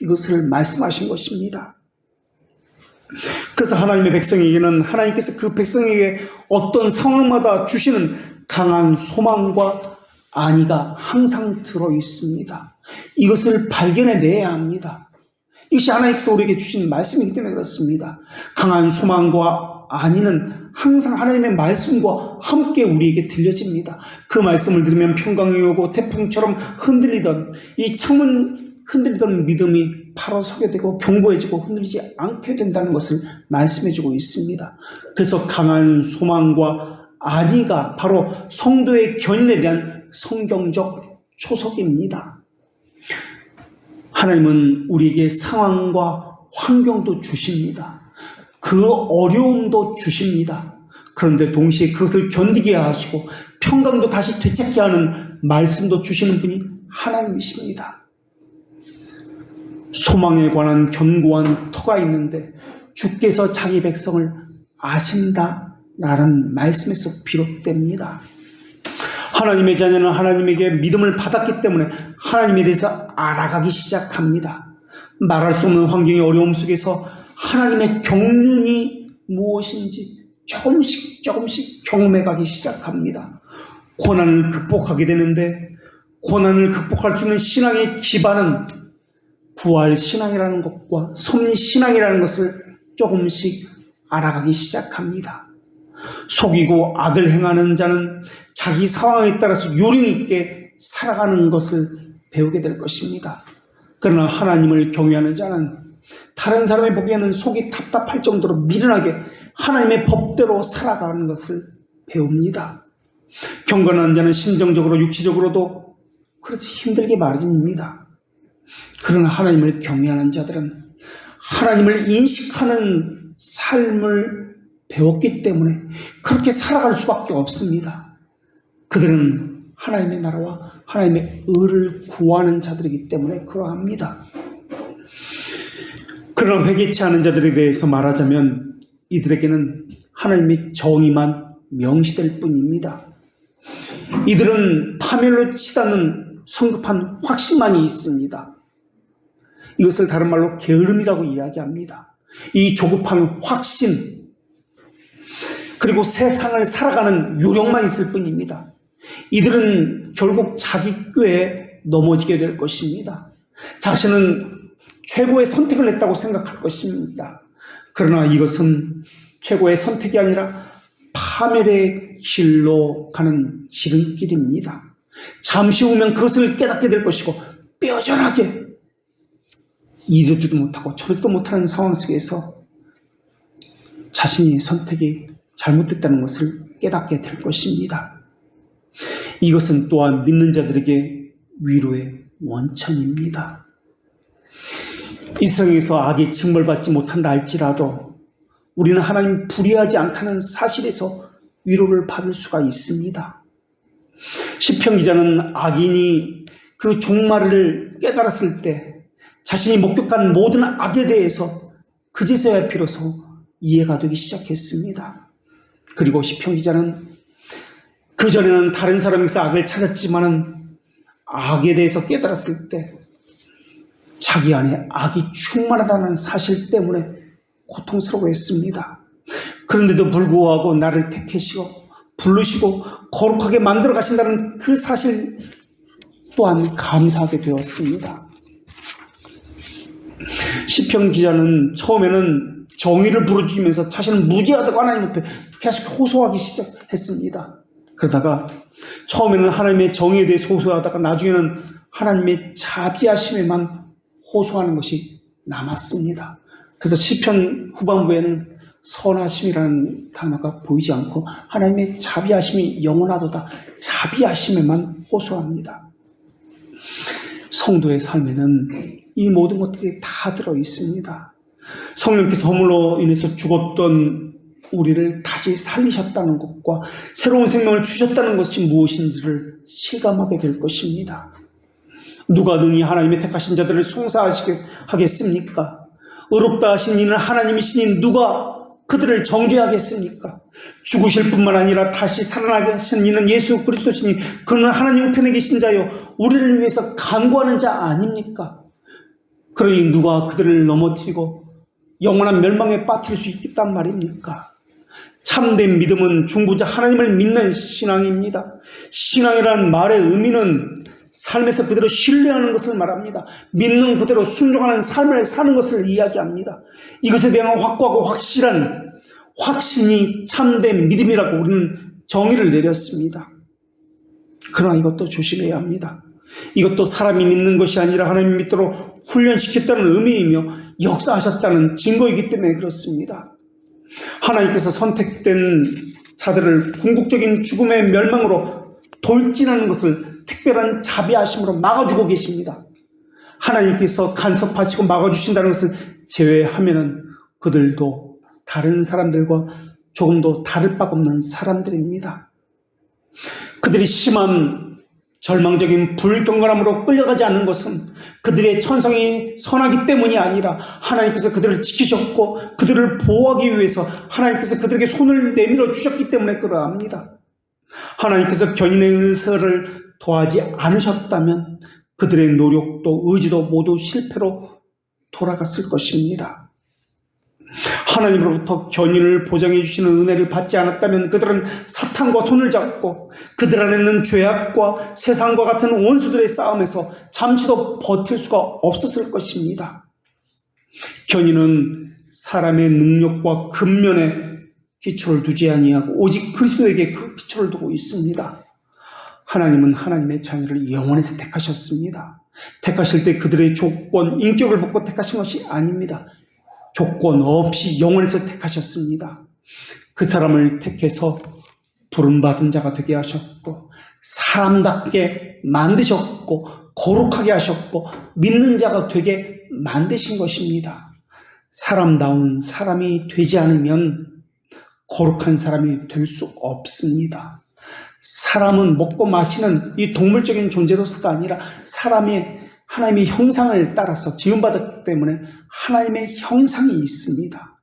이것을 말씀하신 것입니다. 그래서 하나님의 백성에게는 하나님께서 그 백성에게 어떤 상황마다 주시는 강한 소망과 안위가 항상 들어 있습니다. 이것을 발견해내야 합니다. 이것이 하나님께서 우리에게 주신 말씀이기 때문에 그렇습니다. 강한 소망과 안위는 항상 하나님의 말씀과 함께 우리에게 들려집니다. 그 말씀을 들으면 평강이 오고 태풍처럼 흔들리던 이 창문 흔들리던 믿음이 바로 서게 되고 견고해지고 흔들리지 않게 된다는 것을 말씀해주고 있습니다. 그래서 강한 소망과 안위가 바로 성도의 견인에 대한 성경적 초석입니다. 하나님은 우리에게 상황과 환경도 주십니다. 그 어려움도 주십니다. 그런데 동시에 그것을 견디게 하시고 평강도 다시 되찾게 하는 말씀도 주시는 분이 하나님이십니다. 소망에 관한 견고한 터가 있는데 주께서 자기 백성을 아신다라는 말씀에서 비롯됩니다. 하나님의 자녀는 하나님에게 믿음을 받았기 때문에 하나님에 대해서 알아가기 시작합니다. 말할 수 없는 환경의 어려움 속에서 하나님의 경륜이 무엇인지 조금씩 경험해가기 시작합니다. 고난을 극복하게 되는데, 고난을 극복할 수 있는 신앙의 기반은 부활신앙이라는 것과 섭리신앙이라는 것을 조금씩 알아가기 시작합니다. 속이고 악을 행하는 자는 자기 상황에 따라서 요령 있게 살아가는 것을 배우게 될 것입니다. 그러나 하나님을 경외하는 자는 다른 사람이 보기에는 속이 답답할 정도로 미련하게 하나님의 법대로 살아가는 것을 배웁니다. 경건한 자는 심정적으로 육체적으로도 그렇지 힘들게 마련입니다. 그러나 하나님을 경외하는 자들은 하나님을 인식하는 삶을 배웠기 때문에 그렇게 살아갈 수밖에 없습니다. 그들은 하나님의 나라와 하나님의 의를 구하는 자들이기 때문에 그러합니다. 그러나 회개치 않은 자들에 대해서 말하자면 이들에게는 하나님의 정의만 명시될 뿐입니다. 이들은 파멸로 치닫는 성급한 확신만이 있습니다. 이것을 다른 말로 게으름이라고 이야기합니다. 이 조급한 확신, 그리고 세상을 살아가는 요령만 있을 뿐입니다. 이들은 결국 자기 꾀에 넘어지게 될 것입니다. 자신은 최고의 선택을 했다고 생각할 것입니다. 그러나 이것은 최고의 선택이 아니라 파멸의 길로 가는 지름길입니다. 잠시 후면 그것을 깨닫게 될 것이고 뼈저하게 이르지도 못하고 저르지도 못하는 상황 속에서 자신의 선택이 잘못됐다는 것을 깨닫게 될 것입니다. 이것은 또한 믿는 자들에게 위로의 원천입니다. 이 세상에서 악에 징벌받지 못한다 할지라도 우리는 하나님 불의하지 않다는 사실에서 위로를 받을 수가 있습니다. 시편 기자는 악인이 그 종말을 깨달았을 때 자신이 목격한 모든 악에 대해서 그제서야 비로소 이해가 되기 시작했습니다. 그리고 시편 기자는 그전에는 다른 사람에서 악을 찾았지만은 악에 대해서 깨달았을 때 자기 안에 악이 충만하다는 사실 때문에 고통스러워했습니다. 그런데도 불구하고 나를 택하시고 부르시고 거룩하게 만들어 가신다는 그 사실 또한 감사하게 되었습니다. 시편 기자는 처음에는 정의를 부르짖으면서 자신은 무지하다고 하나님 앞에 계속 호소하기 시작했습니다. 그러다가 처음에는 하나님의 정의에 대해서 호소하다가 나중에는 하나님의 자비하심에만 호소하는 것이 남았습니다. 그래서 시편 후반부에는 선하심이라는 단어가 보이지 않고 하나님의 자비하심이 영원하도다 자비하심에만 호소합니다. 성도의 삶에는 이 모든 것들이 다 들어있습니다. 성령께서 허물로 인해서 죽었던 우리를 다시 살리셨다는 것과 새로운 생명을 주셨다는 것이 무엇인지를 실감하게 될 것입니다. 누가 능히 하나님의 택하신 자들을 송사하겠습니까? 의롭다 하신 이는 하나님이시니 누가 그들을 정죄하겠습니까? 죽으실 뿐만 아니라 다시 살아나게 하신 이는 예수 그리스도시니 그는 하나님 우편에 계신 자요 우리를 위해서 간구하는 자 아닙니까? 그러니 누가 그들을 넘어뜨리고 영원한 멸망에 빠뜨릴 수 있겠단 말입니까? 참된 믿음은 중보자 하나님을 믿는 신앙입니다. 신앙이라는 말의 의미는 삶에서 그대로 신뢰하는 것을 말합니다. 믿는 그대로 순종하는 삶을 사는 것을 이야기합니다. 이것에 대한 확고하고 확실한 확신이 참된 믿음이라고 우리는 정의를 내렸습니다. 그러나 이것도 조심해야 합니다. 이것도 사람이 믿는 것이 아니라 하나님 믿도록 훈련시켰다는 의미이며 역사하셨다는 증거이기 때문에 그렇습니다. 하나님께서 선택된 자들을 궁극적인 죽음의 멸망으로 돌진하는 것을 특별한 자비하심으로 막아주고 계십니다. 하나님께서 간섭하시고 막아주신다는 것을 제외하면은 그들도 다른 사람들과 조금도 다를 바가 없는 사람들입니다. 그들이 심한 절망적인 불경건함으로 끌려가지 않는 것은 그들의 천성이 선하기 때문이 아니라 하나님께서 그들을 지키셨고 그들을 보호하기 위해서 하나님께서 그들에게 손을 내밀어 주셨기 때문에 그러합니다. 하나님께서 견인의 의사를 더하지 않으셨다면 그들의 노력도 의지도 모두 실패로 돌아갔을 것입니다. 하나님으로부터 견인을 보장해 주시는 은혜를 받지 않았다면 그들은 사탄과 손을 잡고 그들 안에 있는 죄악과 세상과 같은 원수들의 싸움에서 잠시도 버틸 수가 없었을 것입니다. 견인은 사람의 능력과 근면에 기초를 두지 아니하고 오직 그리스도에게 그 기초를 두고 있습니다. 하나님은 하나님의 자녀를 영원에서 택하셨습니다. 택하실 때 그들의 조건, 인격을 보고 택하신 것이 아닙니다. 조건 없이 영원에서 택하셨습니다. 그 사람을 택해서 부름받은 자가 되게 하셨고 사람답게 만드셨고 거룩하게 하셨고 믿는 자가 되게 만드신 것입니다. 사람다운 사람이 되지 않으면 거룩한 사람이 될 수 없습니다. 사람은 먹고 마시는 이 동물적인 존재로서가 아니라 하나님의 형상을 따라서 지음받았기 때문에 하나님의 형상이 있습니다.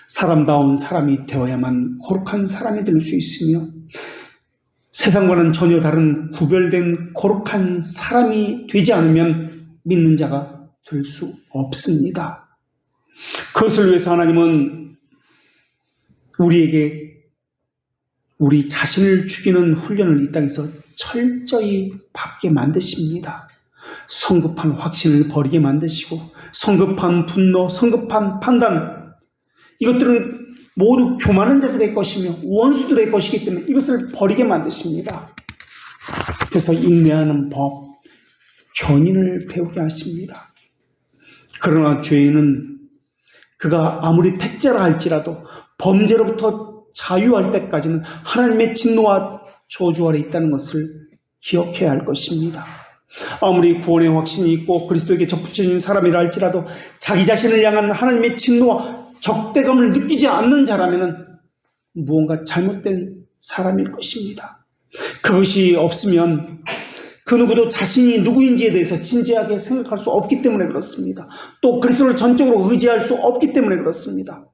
사람다운 사람이 되어야만 거룩한 사람이 될 수 있으며 세상과는 전혀 다른 구별된 거룩한 사람이 되지 않으면 믿는 자가 될 수 없습니다. 그것을 위해서 하나님은 우리에게 우리 자신을 죽이는 훈련을 이 땅에서 철저히 받게 만드십니다. 성급한 확신을 버리게 만드시고 성급한 분노, 성급한 판단, 이것들은 모두 교만한 자들의 것이며 원수들의 것이기 때문에 이것을 버리게 만드십니다. 그래서 인내하는 법, 견인을 배우게 하십니다. 그러나 죄인은 그가 아무리 택자라 할지라도 범죄로부터 자유할 때까지는 하나님의 진노와 저주 아래 있다는 것을 기억해야 할 것입니다. 아무리 구원의 확신이 있고 그리스도에게 접붙여진 사람이라 할지라도 자기 자신을 향한 하나님의 진노와 적대감을 느끼지 않는 자라면 무언가 잘못된 사람일 것입니다. 그것이 없으면 그 누구도 자신이 누구인지에 대해서 진지하게 생각할 수 없기 때문에 그렇습니다. 또 그리스도를 전적으로 의지할 수 없기 때문에 그렇습니다.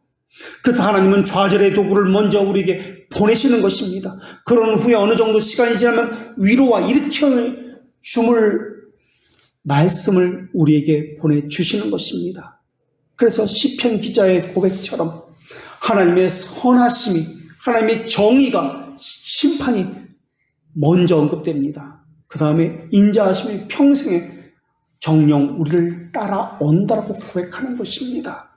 그래서 하나님은 좌절의 도구를 먼저 우리에게 보내시는 것입니다. 그런 후에 어느 정도 시간이 지나면 위로와 일으켜 줌을 말씀을 우리에게 보내주시는 것입니다. 그래서 시편 기자의 고백처럼 하나님의 선하심이, 하나님의 정의가, 심판이 먼저 언급됩니다. 그 다음에 인자하심이 평생에 정령 우리를 따라온다라고 고백하는 것입니다.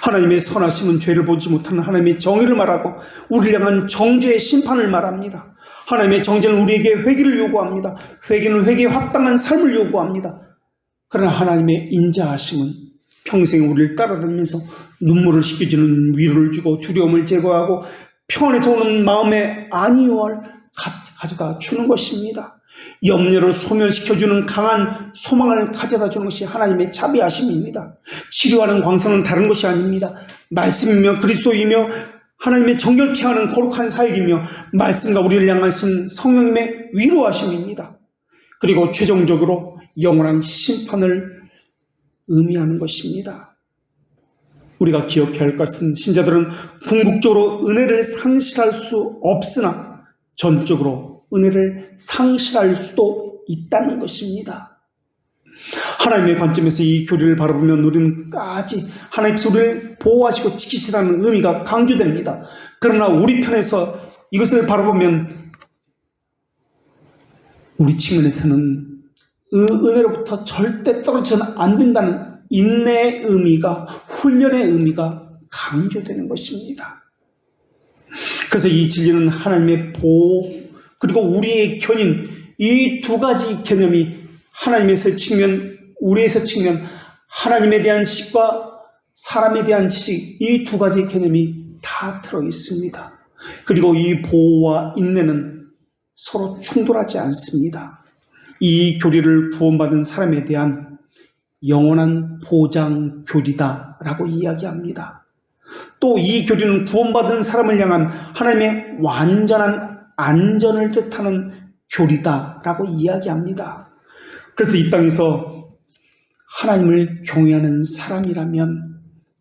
하나님의 선하심은 죄를 보지 못하는 하나님의 정의를 말하고 우리를 향한 정죄의 심판을 말합니다. 하나님의 정죄는 우리에게 회개를 요구합니다. 회개는 회개에 합당한 삶을 요구합니다. 그러나 하나님의 인자하심은 평생 우리를 따라다니면서 눈물을 씻겨주는 위로를 주고 두려움을 제거하고 평안에서 오는 마음의 안위를 가져다 주는 것입니다. 염려를 소멸시켜주는 강한 소망을 가져다 주는 것이 하나님의 자비하심입니다. 치료하는 광선은 다른 것이 아닙니다. 말씀이며 그리스도이며 하나님의 정결케 하는 거룩한 사역이며 말씀과 우리를 향하신 성령님의 위로하심입니다. 그리고 최종적으로 영원한 심판을 의미하는 것입니다. 우리가 기억해야 할 것은 신자들은 궁극적으로 은혜를 상실할 수 없으나 전적으로 은혜를 상실할 수도 있다는 것입니다. 하나님의 관점에서 이 교리를 바라보면 우리는 끝까지 하나님께서 우리를 보호하시고 지키시라는 의미가 강조됩니다. 그러나 우리 편에서 이것을 바라보면 우리 측면에서는 은혜로부터 절대 떨어져서는 안 된다는 인내의 의미가, 훈련의 의미가 강조되는 것입니다. 그래서 이 진리는 하나님의 보호 그리고 우리의 견인, 이 두 가지 개념이 하나님에서 측면, 우리에서 측면, 하나님에 대한 지식과 사람에 대한 지식, 이 두 가지 개념이 다 들어 있습니다. 그리고 이 보호와 인내는 서로 충돌하지 않습니다. 이 교리를 구원받은 사람에 대한 영원한 보장 교리다라고 이야기합니다. 또 이 교리는 구원받은 사람을 향한 하나님의 완전한 안전을 뜻하는 교리다라고 이야기합니다. 그래서 이 땅에서 하나님을 경외하는 사람이라면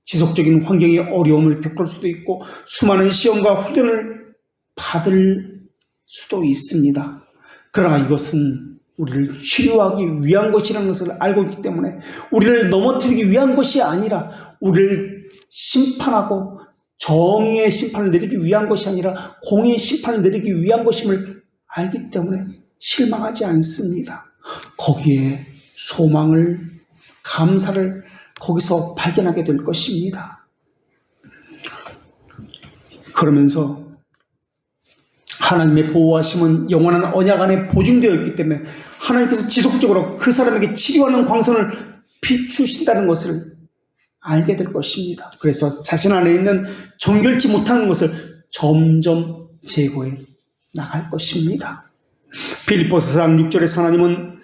지속적인 환경의 어려움을 겪을 수도 있고 수많은 시험과 훈련을 받을 수도 있습니다. 그러나 이것은 우리를 치료하기 위한 것이라는 것을 알고 있기 때문에 우리를 넘어뜨리기 위한 것이 아니라 우리를 심판하고 정의의 심판을 내리기 위한 것이 아니라 공의의 심판을 내리기 위한 것임을 알기 때문에 실망하지 않습니다. 거기에 소망을, 감사를 거기서 발견하게 될 것입니다. 그러면서 하나님의 보호하심은 영원한 언약 안에 보증되어 있기 때문에 하나님께서 지속적으로 그 사람에게 치료하는 광선을 비추신다는 것을 알게 될 것입니다. 그래서 자신 안에 있는 정결치 못하는 것을 점점 제거해 나갈 것입니다. 빌립보서 4장 6절에서 하나님은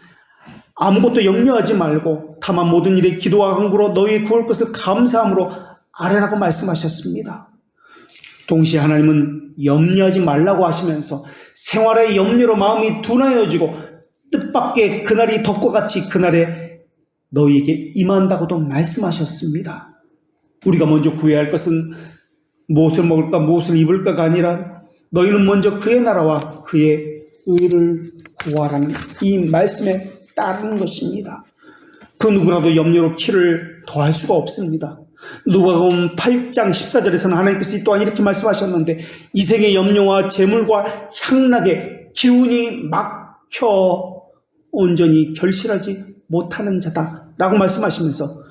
아무것도 염려하지 말고 다만 모든 일에 기도와 간구로 너희의 구할 것을 감사함으로 아뢰라고 말씀하셨습니다. 동시에 하나님은 염려하지 말라고 하시면서 생활의 염려로 마음이 둔하여지고 뜻밖의 그날이 덕과 같이 그날에 너희에게 임한다고도 말씀하셨습니다. 우리가 먼저 구해야 할 것은 무엇을 먹을까 무엇을 입을까가 아니라 너희는 먼저 그의 나라와 그의 의를 구하라는 이 말씀에 따르는 것입니다. 그 누구라도 염려로 키를 더할 수가 없습니다. 누가복음 8장 14절에서는 하나님께서 또한 이렇게 말씀하셨는데 이생의 염려와 재물과 향락에 기운이 막혀 온전히 결실하지 못하는 자다라고 말씀하시면서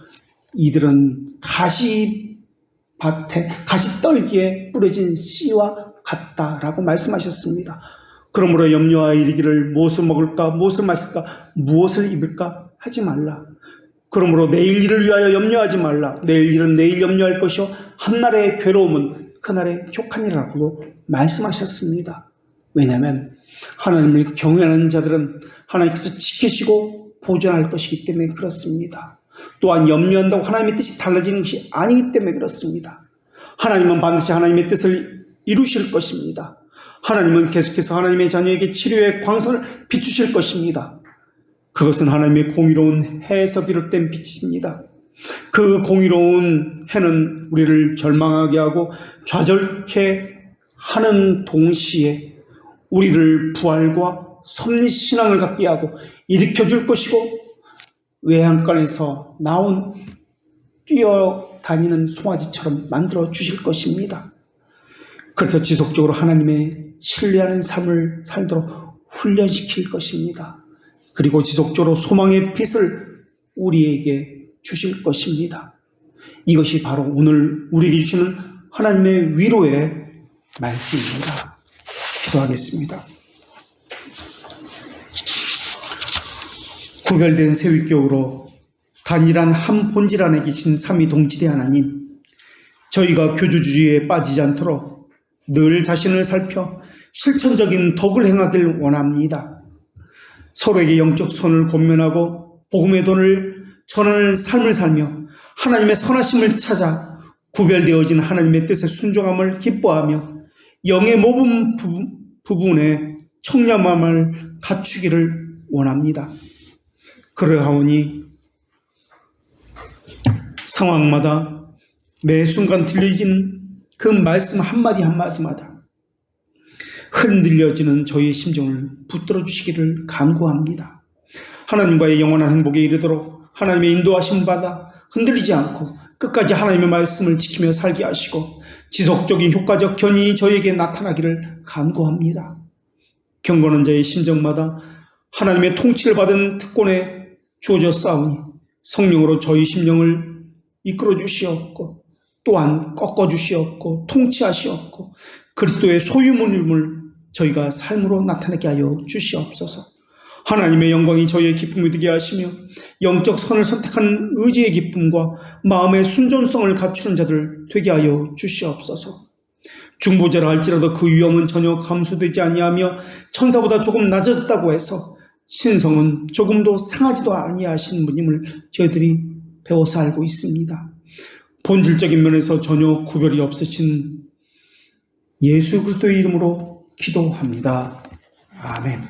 이들은 가시밭에 가시떨기에 뿌려진 씨와 같다라고 말씀하셨습니다. 그러므로 염려하여 이르기를 무엇을 먹을까 무엇을 마실까 무엇을 입을까 하지 말라. 그러므로 내일 일을 위하여 염려하지 말라. 내일 일은 내일 염려할 것이요 한날의 괴로움은 그날의 족하니라고 말씀하셨습니다. 왜냐하면 하나님을 경외하는 자들은 하나님께서 지키시고 보존할 것이기 때문에 그렇습니다. 또한 염려한다고 하나님의 뜻이 달라지는 것이 아니기 때문에 그렇습니다. 하나님은 반드시 하나님의 뜻을 이루실 것입니다. 하나님은 계속해서 하나님의 자녀에게 치료의 광선을 비추실 것입니다. 그것은 하나님의 공의로운 해에서 비롯된 빛입니다. 그 공의로운 해는 우리를 절망하게 하고 좌절케 하는 동시에 우리를 부활과 섭리신앙을 갖게 하고 일으켜줄 것이고 외양간에서 나온 뛰어다니는 송아지처럼 만들어 주실 것입니다. 그래서 지속적으로 하나님의 신뢰하는 삶을 살도록 훈련시킬 것입니다. 그리고 지속적으로 소망의 빛을 우리에게 주실 것입니다. 이것이 바로 오늘 우리에게 주시는 하나님의 위로의 말씀입니다. 기도하겠습니다. 구별된 새위격으로 단일한 한 본질 안에 계신 삼위동질의 하나님, 저희가 교주주의에 빠지지 않도록 늘 자신을 살펴 실천적인 덕을 행하길 원합니다. 서로에게 영적 선을 권면하고 복음의 돈을 전하는 삶을 살며 하나님의 선하심을 찾아 구별되어진 하나님의 뜻에 순종함을 기뻐하며 영의 모든 부분에 청렴함을 갖추기를 원합니다. 그러하오니 상황마다 매 순간 들려지는 그 말씀 한마디 한마디마다 흔들려지는 저희의 심정을 붙들어 주시기를 간구합니다. 하나님과의 영원한 행복에 이르도록 하나님의 인도하심 받아 흔들리지 않고 끝까지 하나님의 말씀을 지키며 살게 하시고 지속적인 효과적 견인이 저희에게 나타나기를 간구합니다. 경건한 자의 심정마다 하나님의 통치를 받은 특권에 주어져 싸우니 성령으로 저희 심령을 이끌어 주시옵고 또한 꺾어 주시옵고 통치하시옵고 그리스도의 소유물임을 저희가 삶으로 나타내게 하여 주시옵소서. 하나님의 영광이 저희의 기쁨이 되게 하시며 영적 선을 선택하는 의지의 기쁨과 마음의 순전성을 갖추는 자들 되게 하여 주시옵소서. 중보자라 할지라도 그 위엄은 전혀 감소되지 아니하며 천사보다 조금 낮아졌다고 해서 신성은 조금도 상하지도 아니하신 분임을 저희들이 배워서 알고 있습니다. 본질적인 면에서 전혀 구별이 없으신 예수 그리스도의 이름으로 기도합니다. 아멘.